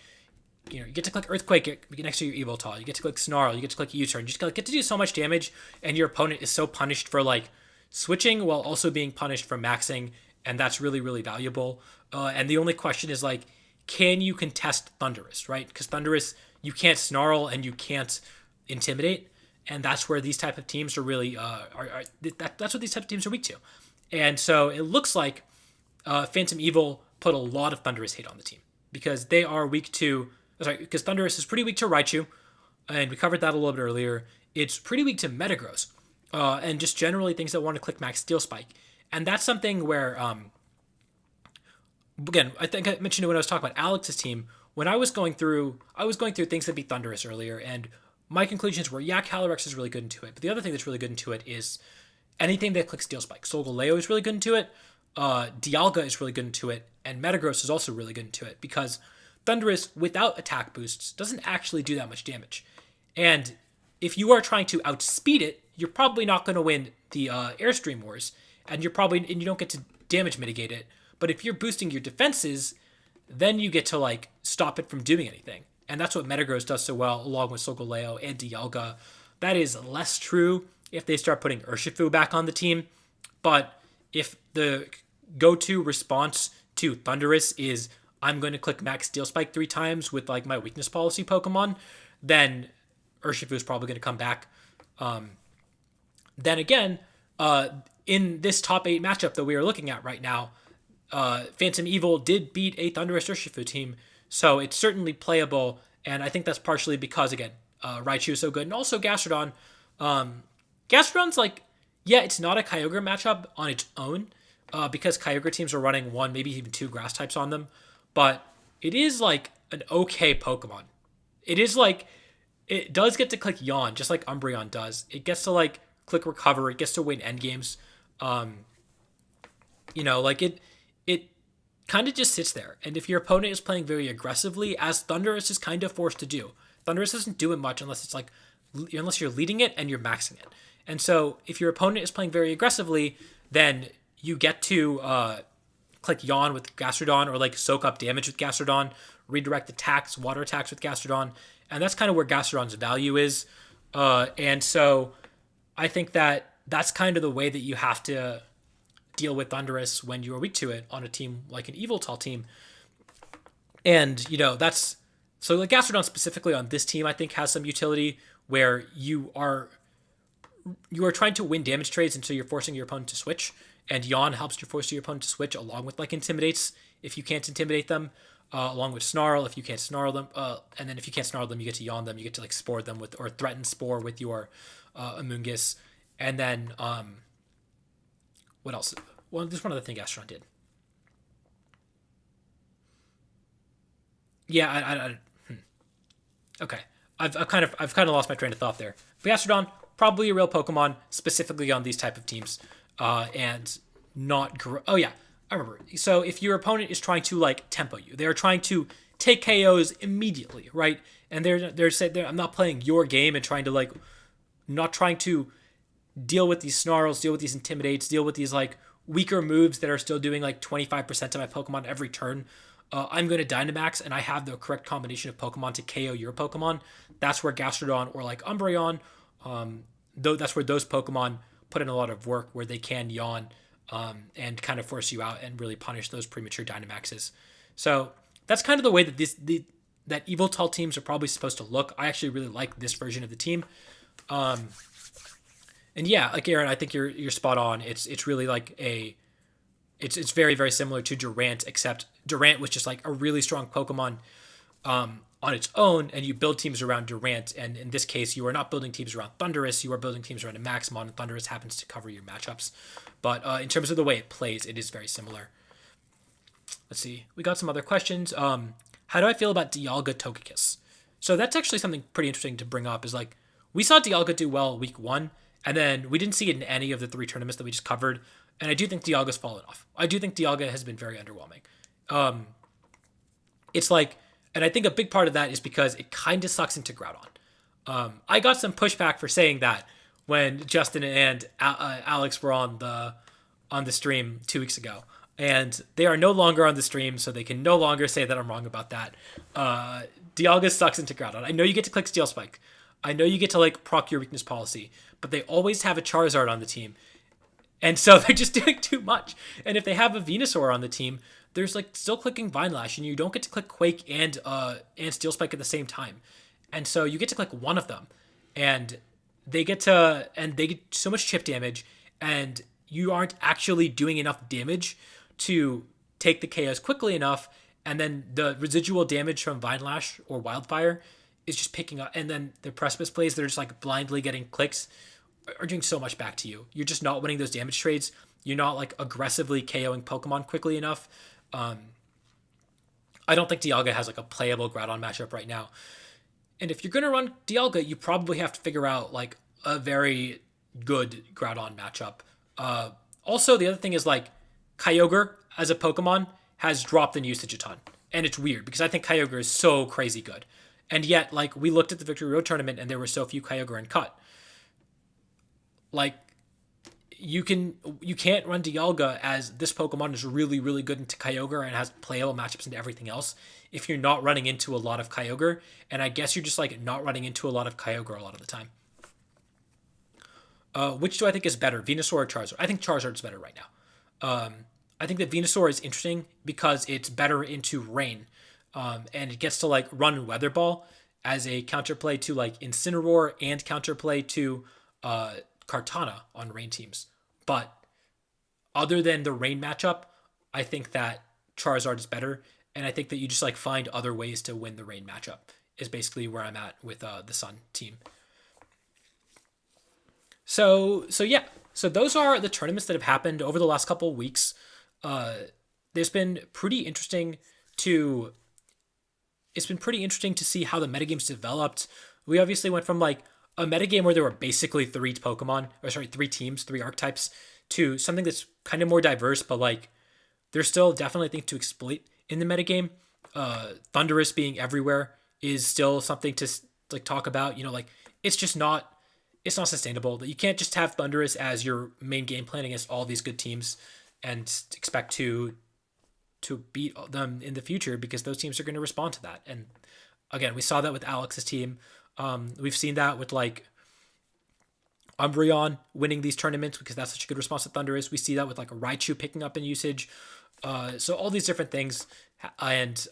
you get to click Earthquake next to your Yveltal. You get to click Snarl. You get to click U-Turn. You just get to do so much damage, and your opponent is so punished for like switching while also being punished for maxing, and that's really valuable. And the only question is like, can you contest Thundurus, right? Because Thundurus, you can't Snarl and you can't Intimidate, and that's where these type of teams are really that's what these type of teams are weak to. And so it looks like Phantom Evil put a lot of Thundurus hate on the team because they are weak to. Sorry, because Thundurus is pretty weak to Raichu, and we covered that a little bit earlier. It's pretty weak to Metagross, and just generally things that want to click Max Steel Spike. And that's something where, again, I think I mentioned it when I was talking about Alex's team. When I was going through things that beat Thundurus earlier, and my conclusions were, yeah, Calyrex is really good into it. But the other thing that's really good into it is anything that clicks Steel Spike. Solgaleo is really good into it. Dialga is really good into it. And Metagross is also really good into it because Thundurus, without attack boosts, doesn't actually do that much damage. And if you are trying to outspeed it, you're probably not going to win the Airstream Wars. And you don't get to damage mitigate it. But if you're boosting your defenses, then you get to like stop it from doing anything. And that's what Metagross does so well, along with Solgaleo and Dialga. That is less true if they start putting Urshifu back on the team. But if the go-to response to Thundurus is, I'm going to click Max Steel Spike 3 times with like my weakness policy Pokemon, then Urshifu is probably going to come back. Then again, in this top 8 matchup that we are looking at right now, Phantom Evil did beat a Thundurus Urshifu team, so it's certainly playable, and I think that's partially because, again, Raichu is so good, and also Gastrodon. Gastrodon's like, yeah, it's not a Kyogre matchup on its own, because Kyogre teams are running 1, maybe even 2 grass types on them, but it is like an okay Pokemon. It is like, it does get to click Yawn, just like Umbreon does. It gets to like click Recover, it gets to win endgames. Like it kind of just sits there. And if your opponent is playing very aggressively, as Thundurus is kind of forced to do, Thundurus doesn't do it much unless you're leading it and you're maxing it. And so if your opponent is playing very aggressively, then you get to click Yawn with Gastrodon, or like soak up damage with Gastrodon, redirect attacks, water attacks with Gastrodon, and that's kind of where Gastrodon's value is. And so I think that that's kind of the way that you have to deal with Thundurus when you are weak to it on a team like an Yveltal team. And, that's... So, like, Gastrodon specifically on this team, I think, has some utility where you are trying to win damage trades until you're forcing your opponent to switch. And Yawn helps you force your opponent to switch, along with, like, Intimidates, if you can't intimidate them. Along with Snarl, if you can't Snarl them. And then if you can't Snarl them, you get to Yawn them. You get to, like, Spore them with... Or Threaten Spore with your Amoonguss. And then... what else? Well, there's one other thing Gastrodon did. Yeah, Okay, I've kind of lost my train of thought there. But Gastrodon, probably a real Pokemon, specifically on these type of teams, and not. Oh yeah, I remember. So if your opponent is trying to like tempo you, they are trying to take KOs immediately, right? And they're saying, I'm not playing your game and trying to like, not trying to deal with these Snarls, deal with these Intimidates, deal with these like weaker moves that are still doing like 25% of my Pokemon every turn. I'm going to Dynamax, and I have the correct combination of Pokemon to KO your Pokemon. That's where Gastrodon or like Umbreon, that's where those Pokemon put in a lot of work, where they can Yawn and kind of force you out and really punish those premature Dynamaxes. So that's kind of the way that that Yveltal teams are probably supposed to look. I actually really like this version of the team. And yeah, like Aaron, I think you're spot on. It's really like it's very, very similar to Durant, except Durant was just like a really strong Pokemon on its own, and you build teams around Durant. And in this case, you are not building teams around Thundurus, you are building teams around a Maximon, and Thundurus happens to cover your matchups. But in terms of the way it plays, it is very similar. Let's see. We got some other questions. How do I feel about Dialga Togekiss? So that's actually something pretty interesting to bring up, is like, we saw Dialga do well week 1, and then we didn't see it in any of the 3 tournaments that we just covered. And I do think Dialga's fallen off. I do think Dialga has been very underwhelming. It's like, and I think a big part of that is because it kind of sucks into Groudon. I got some pushback for saying that when Justin and Alex were on the stream 2 weeks ago, and they are no longer on the stream, so they can no longer say that I'm wrong about that. Dialga sucks into Groudon. I know you get to click Steel Spike. I know you get to like proc your weakness policy, but they always have a Charizard on the team. And so they're just doing too much. And if they have a Venusaur on the team, there's like still clicking Vine Lash, and you don't get to click Quake and Steel Spike at the same time. And so you get to click one of them, and they get so much chip damage, and you aren't actually doing enough damage to take the KOs quickly enough, and then the residual damage from Vine Lash or Wildfire is just picking up, and then the Precipice plays that are just like blindly getting clicks are doing so much back to you. You're just not winning those damage trades. You're not like aggressively KOing Pokemon quickly enough. I don't think Dialga has like a playable Groudon matchup right now. And if you're going to run Dialga, you probably have to figure out like a very good Groudon matchup. Also, the other thing is like Kyogre as a Pokemon has dropped in usage a ton. And it's weird because I think Kyogre is so crazy good. And yet, like, we looked at the Victory Road tournament and there were so few Kyogre in cut. Like, you can't run Dialga as this Pokemon is really, really good into Kyogre and has playable matchups into everything else if you're not running into a lot of Kyogre. And I guess you're just, like, not running into a lot of Kyogre a lot of the time. Which do I think is better, Venusaur or Charizard? I think Charizard is better right now. I think that Venusaur is interesting because it's better into Rain. And it gets to, like, run Weather Ball as a counterplay to, like, Incineroar and counterplay to Kartana on Rain teams. But other than the Rain matchup, I think that Charizard is better. And I think that you just, like, find other ways to win the Rain matchup is basically where I'm at with the Sun team. So yeah. So those are the tournaments that have happened over the last couple of weeks. There's been pretty interesting to... It's been pretty interesting to see how the metagame's developed. We obviously went from like a metagame where there were basically three teams, three archetypes, to something that's kind of more diverse, but like there's still definitely things to exploit in the metagame. Thundurus being everywhere is still something to like talk about. You know, like it's not sustainable. You can't just have Thundurus as your main game plan against all these good teams and expect to beat them in the future, because those teams are going to respond to that. And again, we saw that with Alex's team. We've seen that with like Umbreon winning these tournaments because that's such a good response to Thundurus. We see that with like a Raichu picking up in usage. So all these different things, and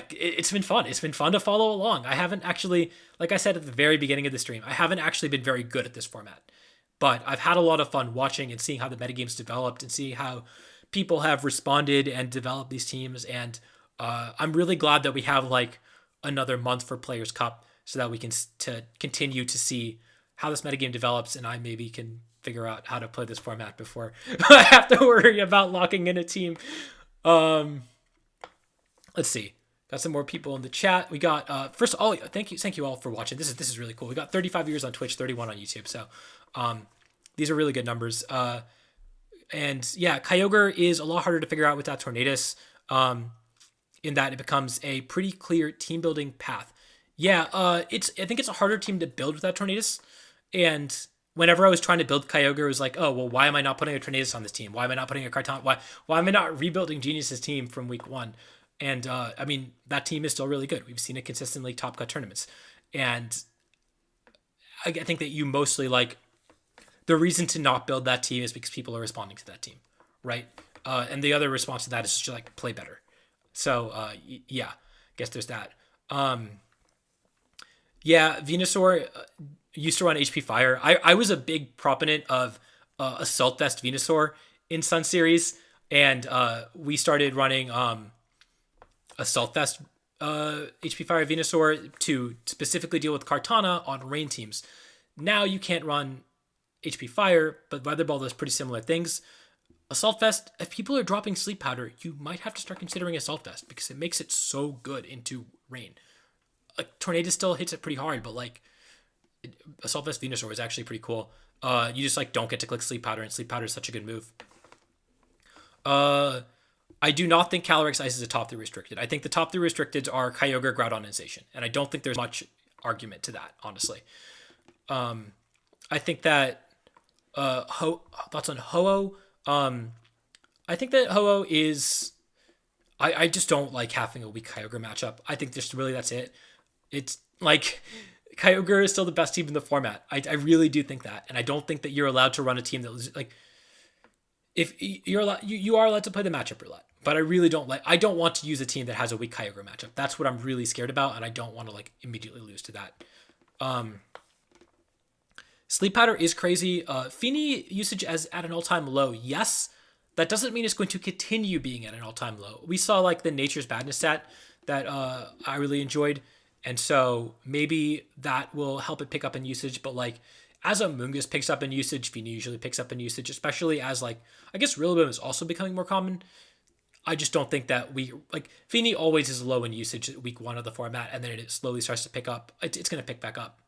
it's been fun. It's been fun to follow along. I haven't actually, like I said at the very beginning of the stream, I haven't actually been very good at this format, but I've had a lot of fun watching and seeing how the metagame's developed and seeing how people have responded and developed these teams. And I'm really glad that we have like another month for Players Cup so that we can continue to see how this metagame develops, and I maybe can figure out how to play this format before I have to worry about locking in a team. Let's see. Got some more people in the chat. We got first of all, thank you all for watching. This is really cool. We got 35 viewers on Twitch, 31 on YouTube. So these are really good numbers. And yeah, Kyogre is a lot harder to figure out without Tornadus, in that it becomes a pretty clear team building path. Yeah, I think it's a harder team to build without Tornadus. And whenever I was trying to build Kyogre, it was like, oh, well, why am I not putting a Tornadus on this team? Why am I not putting a Kartana? Why am I not rebuilding Genius's team from week one? And I mean, that team is still really good. We've seen it consistently top cut tournaments. And I think that you mostly like, the reason to not build that team is because people are responding to that team, right? And the other response to that is just like play better. So yeah, I guess there's that. Yeah, Venusaur used to run HP Fire. I was a big proponent of Assault Vest Venusaur in Sun Series, and we started running Assault Vest HP Fire Venusaur to specifically deal with Kartana on Rain teams. Now you can't run HP Fire, but Weather Ball does pretty similar things. Assault Vest, if people are dropping Sleep Powder, you might have to start considering Assault Vest because it makes it so good into Rain. Like, Tornadus still hits it pretty hard, but like Assault Vest Venusaur is actually pretty cool. You just like don't get to click Sleep Powder, and Sleep Powder is such a good move. I do not think Calyrex Ice is a top 3 restricted. I think the top 3 restricted are Kyogre, Groudon, and Zacian, and I don't think there's much argument to that, honestly. I think that thoughts on Ho-Oh. I think that Ho-Oh is... I just don't like having a weak Kyogre matchup. I think just really that's it. It's like Kyogre is still the best team in the format. I really do think that, and I don't think that you're allowed to run a team that was like... If you're allowed, you are allowed to play the matchup roulette, but I don't want to use a team that has a weak Kyogre matchup. That's what I'm really scared about, and I don't want to like immediately lose to that. Sleep Powder is crazy. Feeny usage as at an all-time low, yes. that doesn't mean it's going to continue being at an all-time low. We saw like the Nature's Badness stat that I really enjoyed, and so maybe that will help it pick up in usage. But like as Amoonguss picks up in usage, Fini usually picks up in usage, especially as like I guess Rillaboom is also becoming more common. I just don't think that Fini always is low in usage at week 1 of the format, and then it slowly starts to pick up. It's going to pick back up.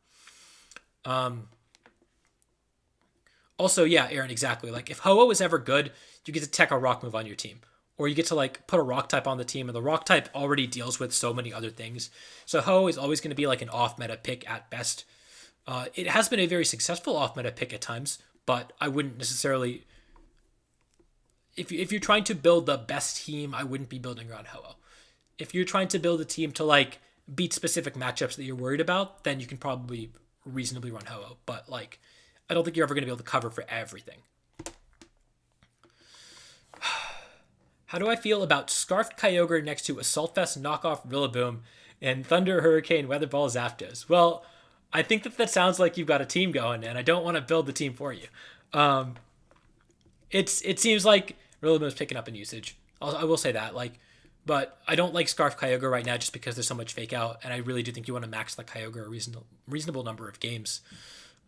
Also, yeah, Aaron, exactly. Like if Ho-Oh is ever good, you get to tech a rock move on your team. Or you get to like put a rock type on the team, and the rock type already deals with so many other things. So Ho-Oh is always going to be like an off-meta pick at best. It has been a very successful off-meta pick at times, but I wouldn't necessarily... If you're trying to build the best team, I wouldn't be building around Ho-Oh. If you're trying to build a team to like beat specific matchups that you're worried about, then you can probably reasonably run Ho-Oh. But like, I don't think you're ever going to be able to cover for everything. How do I feel about Scarfed Kyogre next to Assault Vest knockoff Rillaboom and Thunder Hurricane Weatherball Zapdos? Well, I think that sounds like you've got a team going, and I don't want to build the team for you. It seems like Rillaboom's picking up in usage. I will say that, like, but I don't like Scarf Kyogre right now just because there's so much fake out, and I really do think you want to max the Kyogre a reasonable number of games.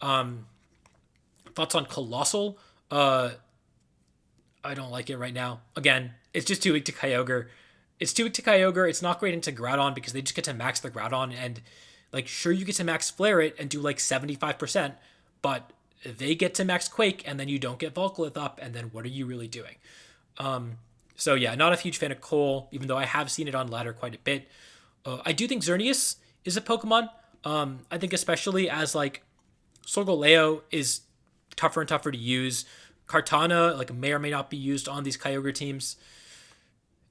Thoughts on Colossal? I don't like it right now. Again, it's just too weak to Kyogre. It's not great into Groudon because they just get to max the Groudon, and like sure you get to max Flare it and do like 75%, but they get to max Quake and then you don't get Volcalith up, and then what are you really doing? So yeah, not a huge fan of Cole, even though I have seen it on ladder quite a bit. I do think Xerneas is a Pokemon. I think especially as like Solgaleo is tougher and tougher to use. Kartana like may or may not be used on these Kyogre teams.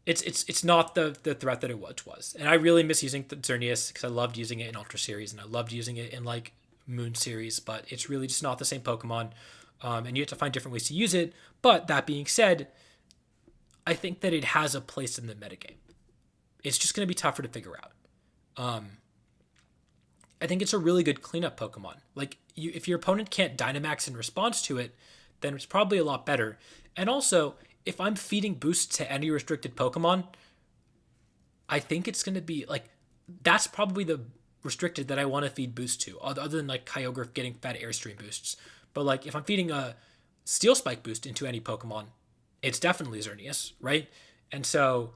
It's not the threat that it was. And I really miss using Xerneas because I loved using it in Ultra Series and I loved using it in like Moon Series, but it's really just not the same Pokemon. And you have to find different ways to use it. But that being said, I think that it has a place in the metagame. It's just going to be tougher to figure out. I think it's a really good cleanup Pokemon. Like if your opponent can't Dynamax in response to it, then it's probably a lot better. And also, if I'm feeding boosts to any restricted Pokemon, I think it's going to be like, that's probably the restricted that I want to feed boosts to, other than like Kyogre getting fed Airstream boosts. But like if I'm feeding a Steel Spike boost into any Pokemon, it's definitely Xerneas, right? And so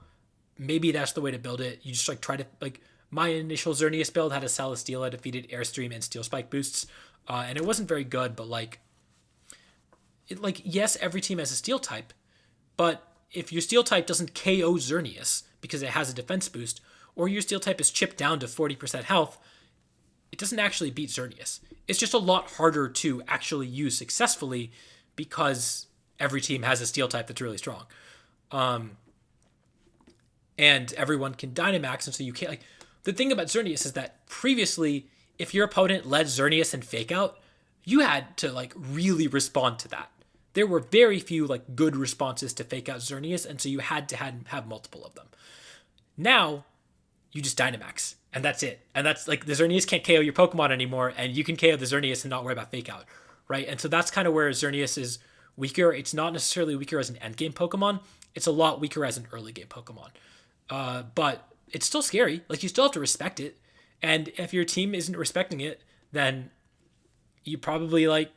maybe that's the way to build it. You just like try to like, my initial Xerneas build had a Celesteela defeated Airstream and Steel Spike boosts, and it wasn't very good, but like, yes, every team has a Steel type, but if your Steel type doesn't KO Xerneas because it has a defense boost, or your Steel type is chipped down to 40% health, it doesn't actually beat Xerneas. It's just a lot harder to actually use successfully because every team has a Steel type that's really strong. And everyone can Dynamax, and so you can't, like, the thing about Xerneas is that previously, if your opponent led Xerneas in Fake Out, you had to, like, really respond to that. There were very few, like, good responses to Fake Out Xerneas, and so you had to have multiple of them. Now, you just Dynamax, and that's it. And that's, like, the Xerneas can't KO your Pokemon anymore, and you can KO the Xerneas and not worry about Fake Out, right? And so that's kind of where Xerneas is weaker. It's not necessarily weaker as an endgame Pokemon. It's a lot weaker as an early game Pokemon. But it's still scary. Like, you still have to respect it. And if your team isn't respecting it, then you probably, like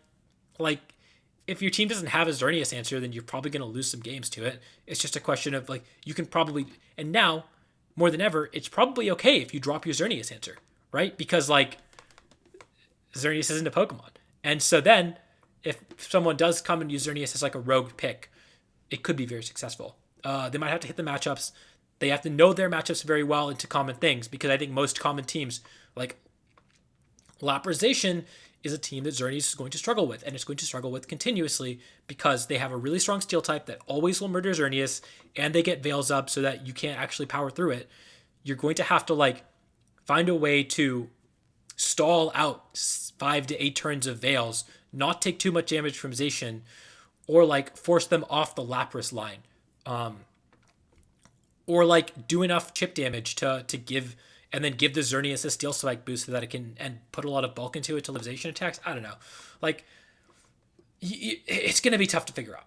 if your team doesn't have a Xerneas answer, then you're probably going to lose some games to it. It's just a question of, like, you can probably, and now, more than ever, it's probably okay if you drop your Xerneas answer, right? Because, like, Xerneas isn't a Pokemon. And so then, if someone does come and use Xerneas as, like, a rogue pick, it could be very successful. They might have to hit the matchups. They have to know their matchups very well into common things, because I think most common teams, like Laprazation, is a team that Xerneas is going to struggle with, and it's going to struggle with continuously because they have a really strong Steel type that always will murder Xerneas, and they get Veils up so that you can't actually power through it. You're going to have to, like, find a way to stall out 5 to 8 turns of Veils, not take too much damage from Zacian, or, like, force them off the Lapras line. Or, like, do enough chip damage to give, and then give the Xerneas a Steel Spike boost so that it can, and put a lot of bulk into it to Livization attacks. I don't know. Like, it's going to be tough to figure out.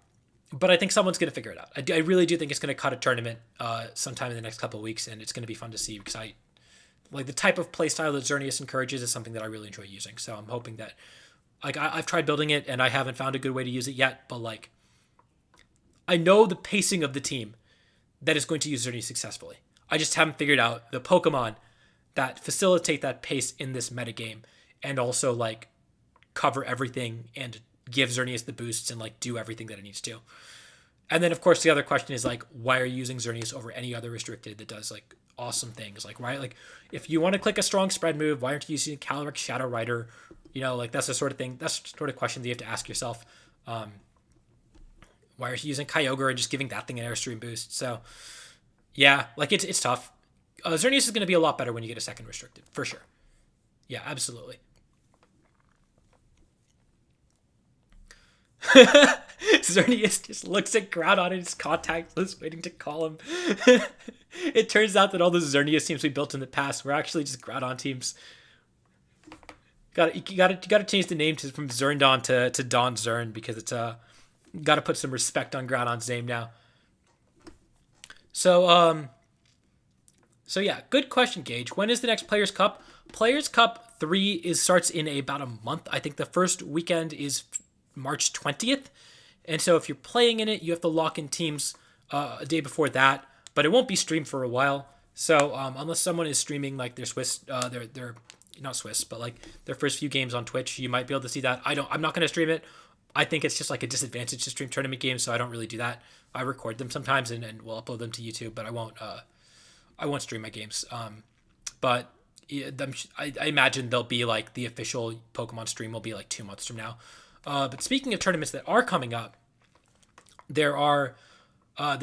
but I think someone's going to figure it out. I really do think it's going to cut a tournament sometime in the next couple of weeks, and it's going to be fun to see because I like the type of playstyle that Xerneas encourages is something that I really enjoy using. So I'm hoping that like I've tried building it and I haven't found a good way to use it yet, but like I know the pacing of the team that is going to use Xerneas successfully. I just haven't figured out the Pokemon that facilitate that pace in this metagame and also like cover everything and give Xerneas the boosts and like do everything that it needs to. And then of course the other question is like, why are you using Xerneas over any other restricted that does like awesome things? Like, right? Like if you want to click a strong spread move, why aren't you using Calyrex-Shadow Rider? You know, like that's the sort of thing, that's the sort of question that you have to ask yourself. Why are you using Kyogre and just giving that thing an Airstream boost? So yeah, like it's tough. Xerneas is going to be a lot better when you get a second restricted, for sure. Yeah, absolutely. Xerneas just looks at Groudon in his contact list, waiting to call him. It turns out that all the Xerneas teams we built in the past were actually just Groudon teams. You got to change the name from Zerndon to Don Zern because it's got to put some respect on Groudon's name now. So yeah, good question, Gage. When is the next Players Cup? Players Cup 3 starts in about a month. I think the first weekend is March 20th. And so if you're playing in it, you have to lock in teams a day before that, but it won't be streamed for a while. So unless someone is streaming like their Swiss, they're not Swiss, but like their first few games on Twitch, you might be able to see that. I'm not going to stream it. I think it's just like a disadvantage to stream tournament games, so I don't really do that. I record them sometimes and we'll upload them to YouTube, but I won't stream my games. But I imagine they'll be like the official Pokemon stream will be like 2 months from now. But speaking of tournaments that are coming up, there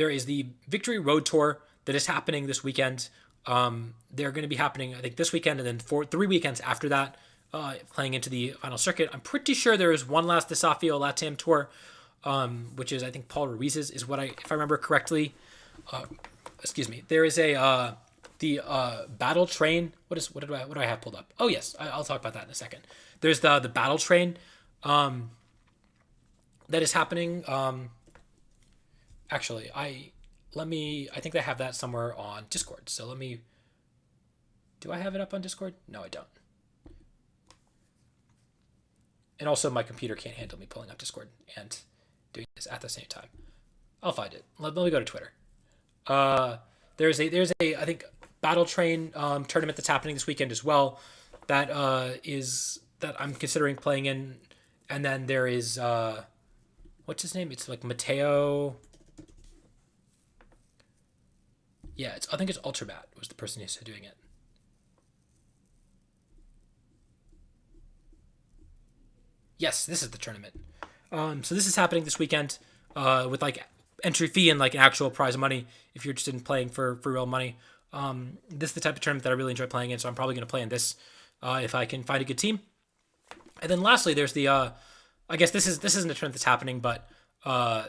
is the Victory Road Tour that is happening this weekend. They're going to be happening, I think, this weekend and then 3 weekends after that, playing into the final circuit. I'm pretty sure there is one last Dusafio Latam tour, which is I think Paul Ruiz's is what if I remember correctly. Excuse me. There is the Battle Train. What do I have pulled up? Oh yes, I'll talk about that in a second. There's the Battle Train. That is happening. Actually, I think I have that somewhere on Discord. So do I have it up on Discord? No, I don't. And also my computer can't handle me pulling up Discord and doing this at the same time. I'll find it. Let me go to Twitter. There's a I think Battle Train tournament that's happening this weekend as well. That I'm considering playing in. And then there is, what's his name? It's like Mateo. Yeah, I think it's Ultrabat was the person who's doing it. Yes, this is the tournament. So this is happening this weekend with like entry fee and like actual prize money if you're interested in playing for real money. This is the type of tournament that I really enjoy playing in, so I'm probably going to play in this if I can find a good team. And then lastly, there's the, I guess this isn't a tournament that's happening, but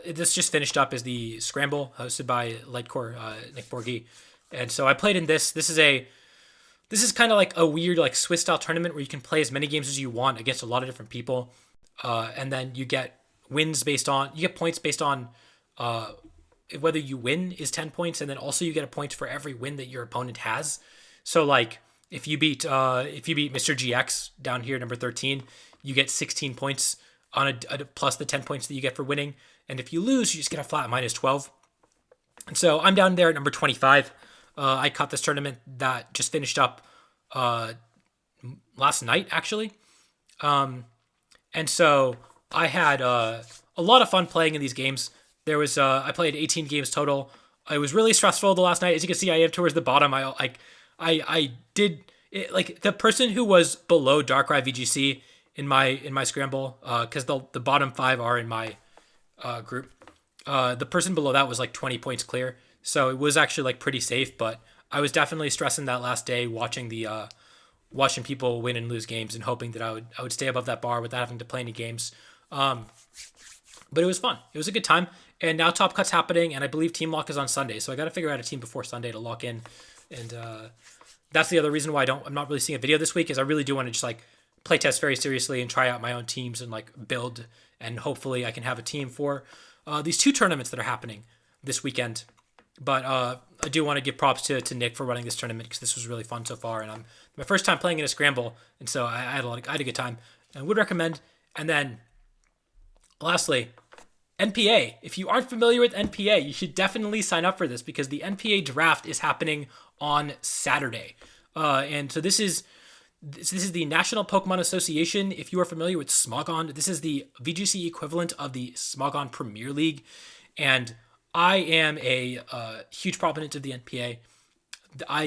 this just finished up as the Scramble hosted by Lightcore, Nick Borghi. And so I played in this. This is kind of like a weird like Swiss style tournament where you can play as many games as you want against a lot of different people. And then you get points based on whether you win is 10 points. And then also you get a point for every win that your opponent has. So like, if you beat Mr. GX down here, number 13, you get 16 points on a plus the 10 points that you get for winning. And if you lose, you just get a flat minus 12. And so I'm down there at number 25. I caught this tournament that just finished up last night, actually. And so I had a lot of fun playing in these games. There was I played 18 games total. It was really stressful the last night. As you can see, I am towards the bottom. I did it, like the person who was below Darkrai VGC in my scramble, because the bottom 5 are in my group. The person below that was like 20 points clear, so it was actually like pretty safe. But I was definitely stressing that last day, watching people win and lose games, and hoping that I would stay above that bar without having to play any games. But it was fun. It was a good time. And now Top Cut's happening, and I believe Team Lock is on Sunday, so I got to figure out a team before Sunday to lock in. And that's the other reason why I'm not really seeing a video this week, is I really do want to just like play test very seriously and try out my own teams and like build, and hopefully I can have a team for these two tournaments that are happening this weekend. But I do want to give props to Nick for running this tournament because this was really fun so far, and I'm my first time playing in a scramble, and so I had I had a good time, and would recommend. And then, lastly, NPA. If you aren't familiar with NPA, you should definitely sign up for this because the NPA draft is happening on Saturday, and so this is the National Pokemon Association. If you are familiar with Smogon, this is the VGC equivalent of the Smogon Premier League, and I am a huge proponent of the NPA.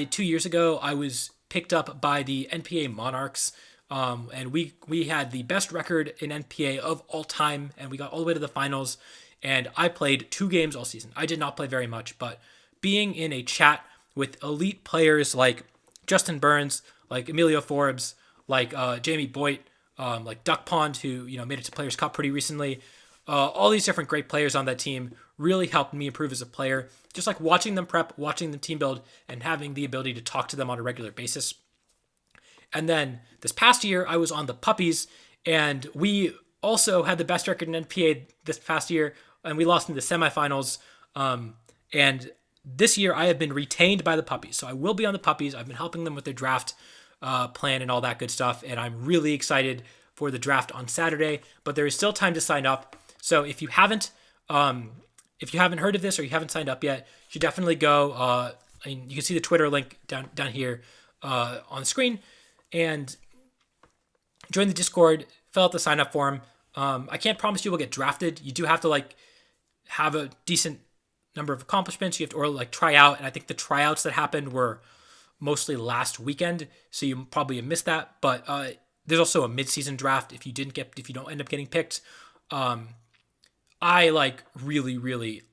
2 years ago, I was picked up by the NPA Monarchs, and we had the best record in NPA of all time, and we got all the way to the finals, and I played 2 games all season. I did not play very much, but being in a chat with elite players like Justin Burns, like Emilio Forbes, like Jamie Boyd, like Duck Pond, who made it to Players Cup pretty recently, all these different great players on that team really helped me improve as a player. Just like watching them prep, watching them team build, and having the ability to talk to them on a regular basis. And then this past year, I was on the Puppies, and we also had the best record in NPA this past year, and we lost in the semifinals. And this year, I have been retained by the Puppies, so I will be on the Puppies. I've been helping them with their draft plan and all that good stuff, and I'm really excited for the draft on Saturday. But there is still time to sign up. So if you haven't heard of this or you haven't signed up yet, you should definitely go. You can see the Twitter link down here on the screen, and join the Discord. Fill out the sign up form. I can't promise you will get drafted. You do have to have a decent number of accomplishments. You have to try out, and I think the tryouts that happened were mostly last weekend, so you probably missed that. But there's also a mid-season draft if you don't end up getting picked. I really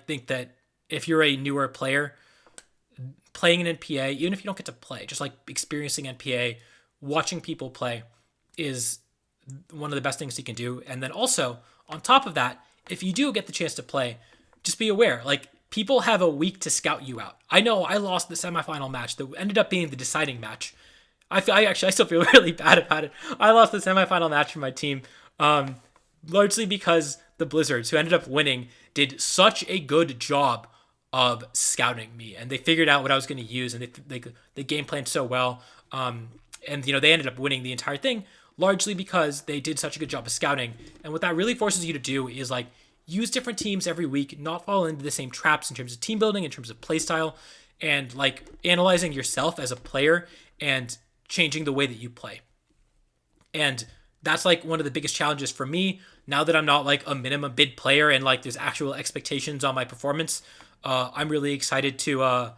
think that if you're a newer player, playing an NPA, even if you don't get to play, just experiencing NPA, watching people play is one of the best things you can do. And then also on top of that, if you do get the chance to play, just be aware, people have a week to scout you out. I know I lost the semifinal match that ended up being the deciding match. I still feel really bad about it. I lost the semifinal match for my team, largely because the Blizzards, who ended up winning, did such a good job of scouting me, and they figured out what I was going to use, and they game planned so well. And they ended up winning the entire thing, largely because they did such a good job of scouting. And what that really forces you to do is use different teams every week, not fall into the same traps in terms of team building, in terms of play style, and analyzing yourself as a player and changing the way that you play. And that's one of the biggest challenges for me now that I'm not a minimum bid player and there's actual expectations on my performance. I'm really excited to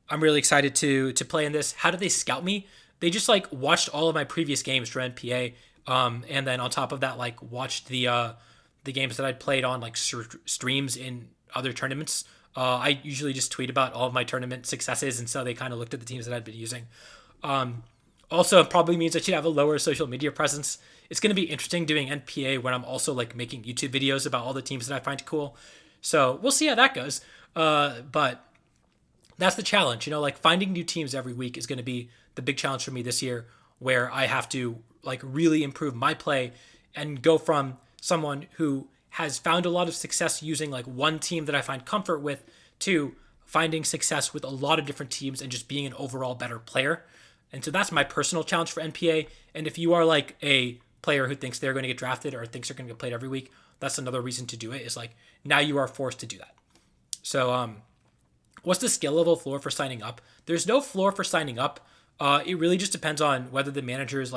play in this. How did they scout me? They just watched all of my previous games for NPA, and then on top of that watched the games that I'd played on streams in other tournaments. I usually just tweet about all of my tournament successes, and so they kind of looked at the teams that I'd been using. Also, it probably means I should have a lower social media presence. It's going to be interesting doing NPA when I'm also making YouTube videos about all the teams that I find cool. So we'll see how that goes. But that's the challenge, finding new teams every week is going to be the big challenge for me this year, where I have to really improve my play and go from someone who has found a lot of success using one team that I find comfort with to finding success with a lot of different teams and just being an overall better player. And so that's my personal challenge for NPA. And if you are a player who thinks they're going to get drafted or thinks they're going to get played every week, that's another reason to do it, is now you are forced to do that. So what's the skill level floor for signing up? There's no floor for signing up. It really just depends on whether the managers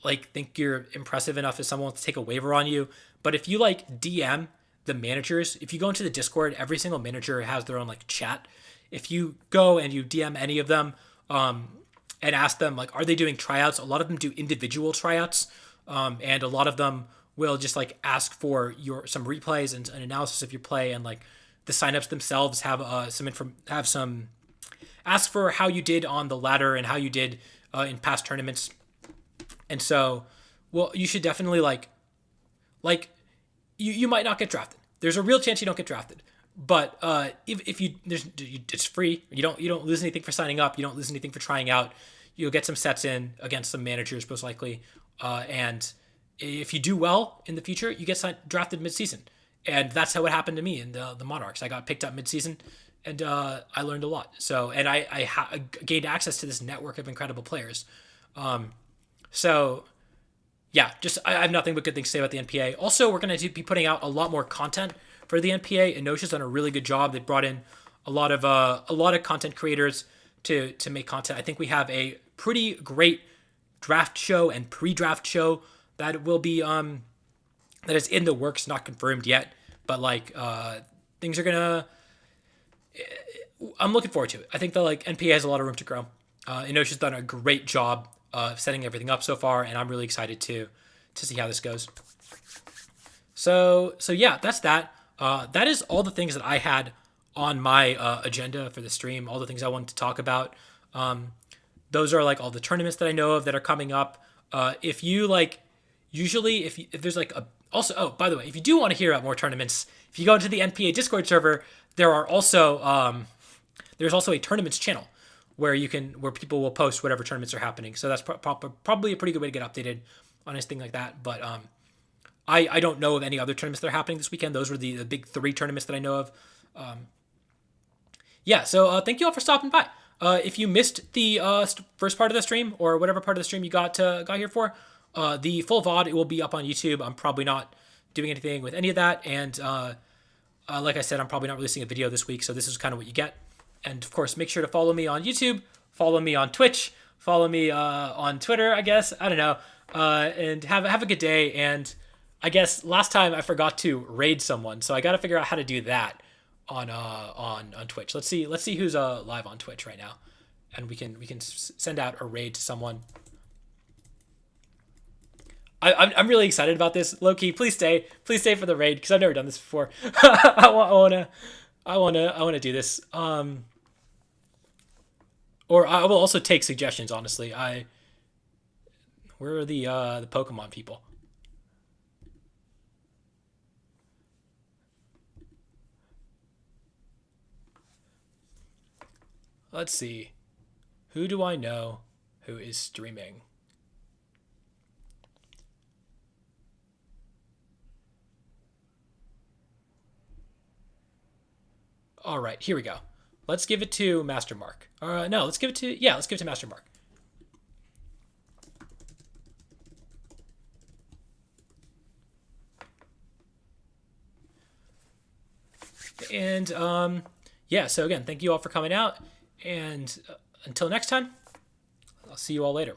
think you're impressive enough if someone wants to take a waiver on you. But if you DM the managers, if you go into the Discord, every single manager has their own chat. If you go and you DM any of them, and ask them are they doing tryouts? A lot of them do individual tryouts, and a lot of them will just ask for some replays and an analysis of your play, and the signups themselves have ask for how you did on the ladder and how you did in past tournaments. And so, well, you should definitely you might not get drafted. There's a real chance you don't get drafted. But if it's free. You don't lose anything for signing up. You don't lose anything for trying out. You'll get some sets in against some managers most likely. And if you do well in the future, you get drafted mid-season. And that's how it happened to me in the Monarchs. I got picked up mid-season, and I learned a lot. So, and I gained access to this network of incredible players. So, yeah, just I have nothing but good things to say about the NPA. Also, we're going to be putting out a lot more content for the NPA, and Nosha's done a really good job. They brought in a lot of content creators to make content. I think we have a pretty great draft show and pre-draft show that will be that is in the works, not confirmed yet, but like things are gonna. I'm looking forward to it. I think the like NPA has a lot of room to grow. Inosha's done a great job of setting everything up so far, and I'm really excited to see how this goes. So yeah, that's that. That is all the things that I had on my agenda for the stream. All the things I wanted to talk about. Those are like all the tournaments that I know of that are coming up. If you like, usually if there's like a also, oh, by the way, if you do want to hear about more tournaments, if you go into the NPA Discord server, there are also there's also a tournaments channel where people will post whatever tournaments are happening. So that's probably a pretty good way to get updated on anything like that. But I don't know of any other tournaments that are happening this weekend. Those were the big 3 tournaments that I know of. Yeah, so thank you all for stopping by. If you missed the first part of the stream or whatever part of the stream you got here for, the full VOD, it will be up on YouTube. I'm probably not doing anything with any of that. And like I said, I'm probably not releasing a video this week. So this is kind of what you get. And of course, make sure to follow me on YouTube, follow me on Twitch, follow me on Twitter, I guess. I don't know. And have a good day. And I guess last time I forgot to raid someone. So I got to figure out how to do that on Twitch. Let's see who's live on Twitch right now. And we can send out a raid to someone. I'm really excited about this, Loki. Please stay for the raid because I've never done this before. I wanna do this. Or I will also take suggestions. Honestly, where are the Pokemon people? Let's see. Who do I know who is streaming? All right, here we go. Let's give it to Master Mark. No, let's give it to Master Mark. And yeah, so again, thank you all for coming out, and until next time, I'll see you all later.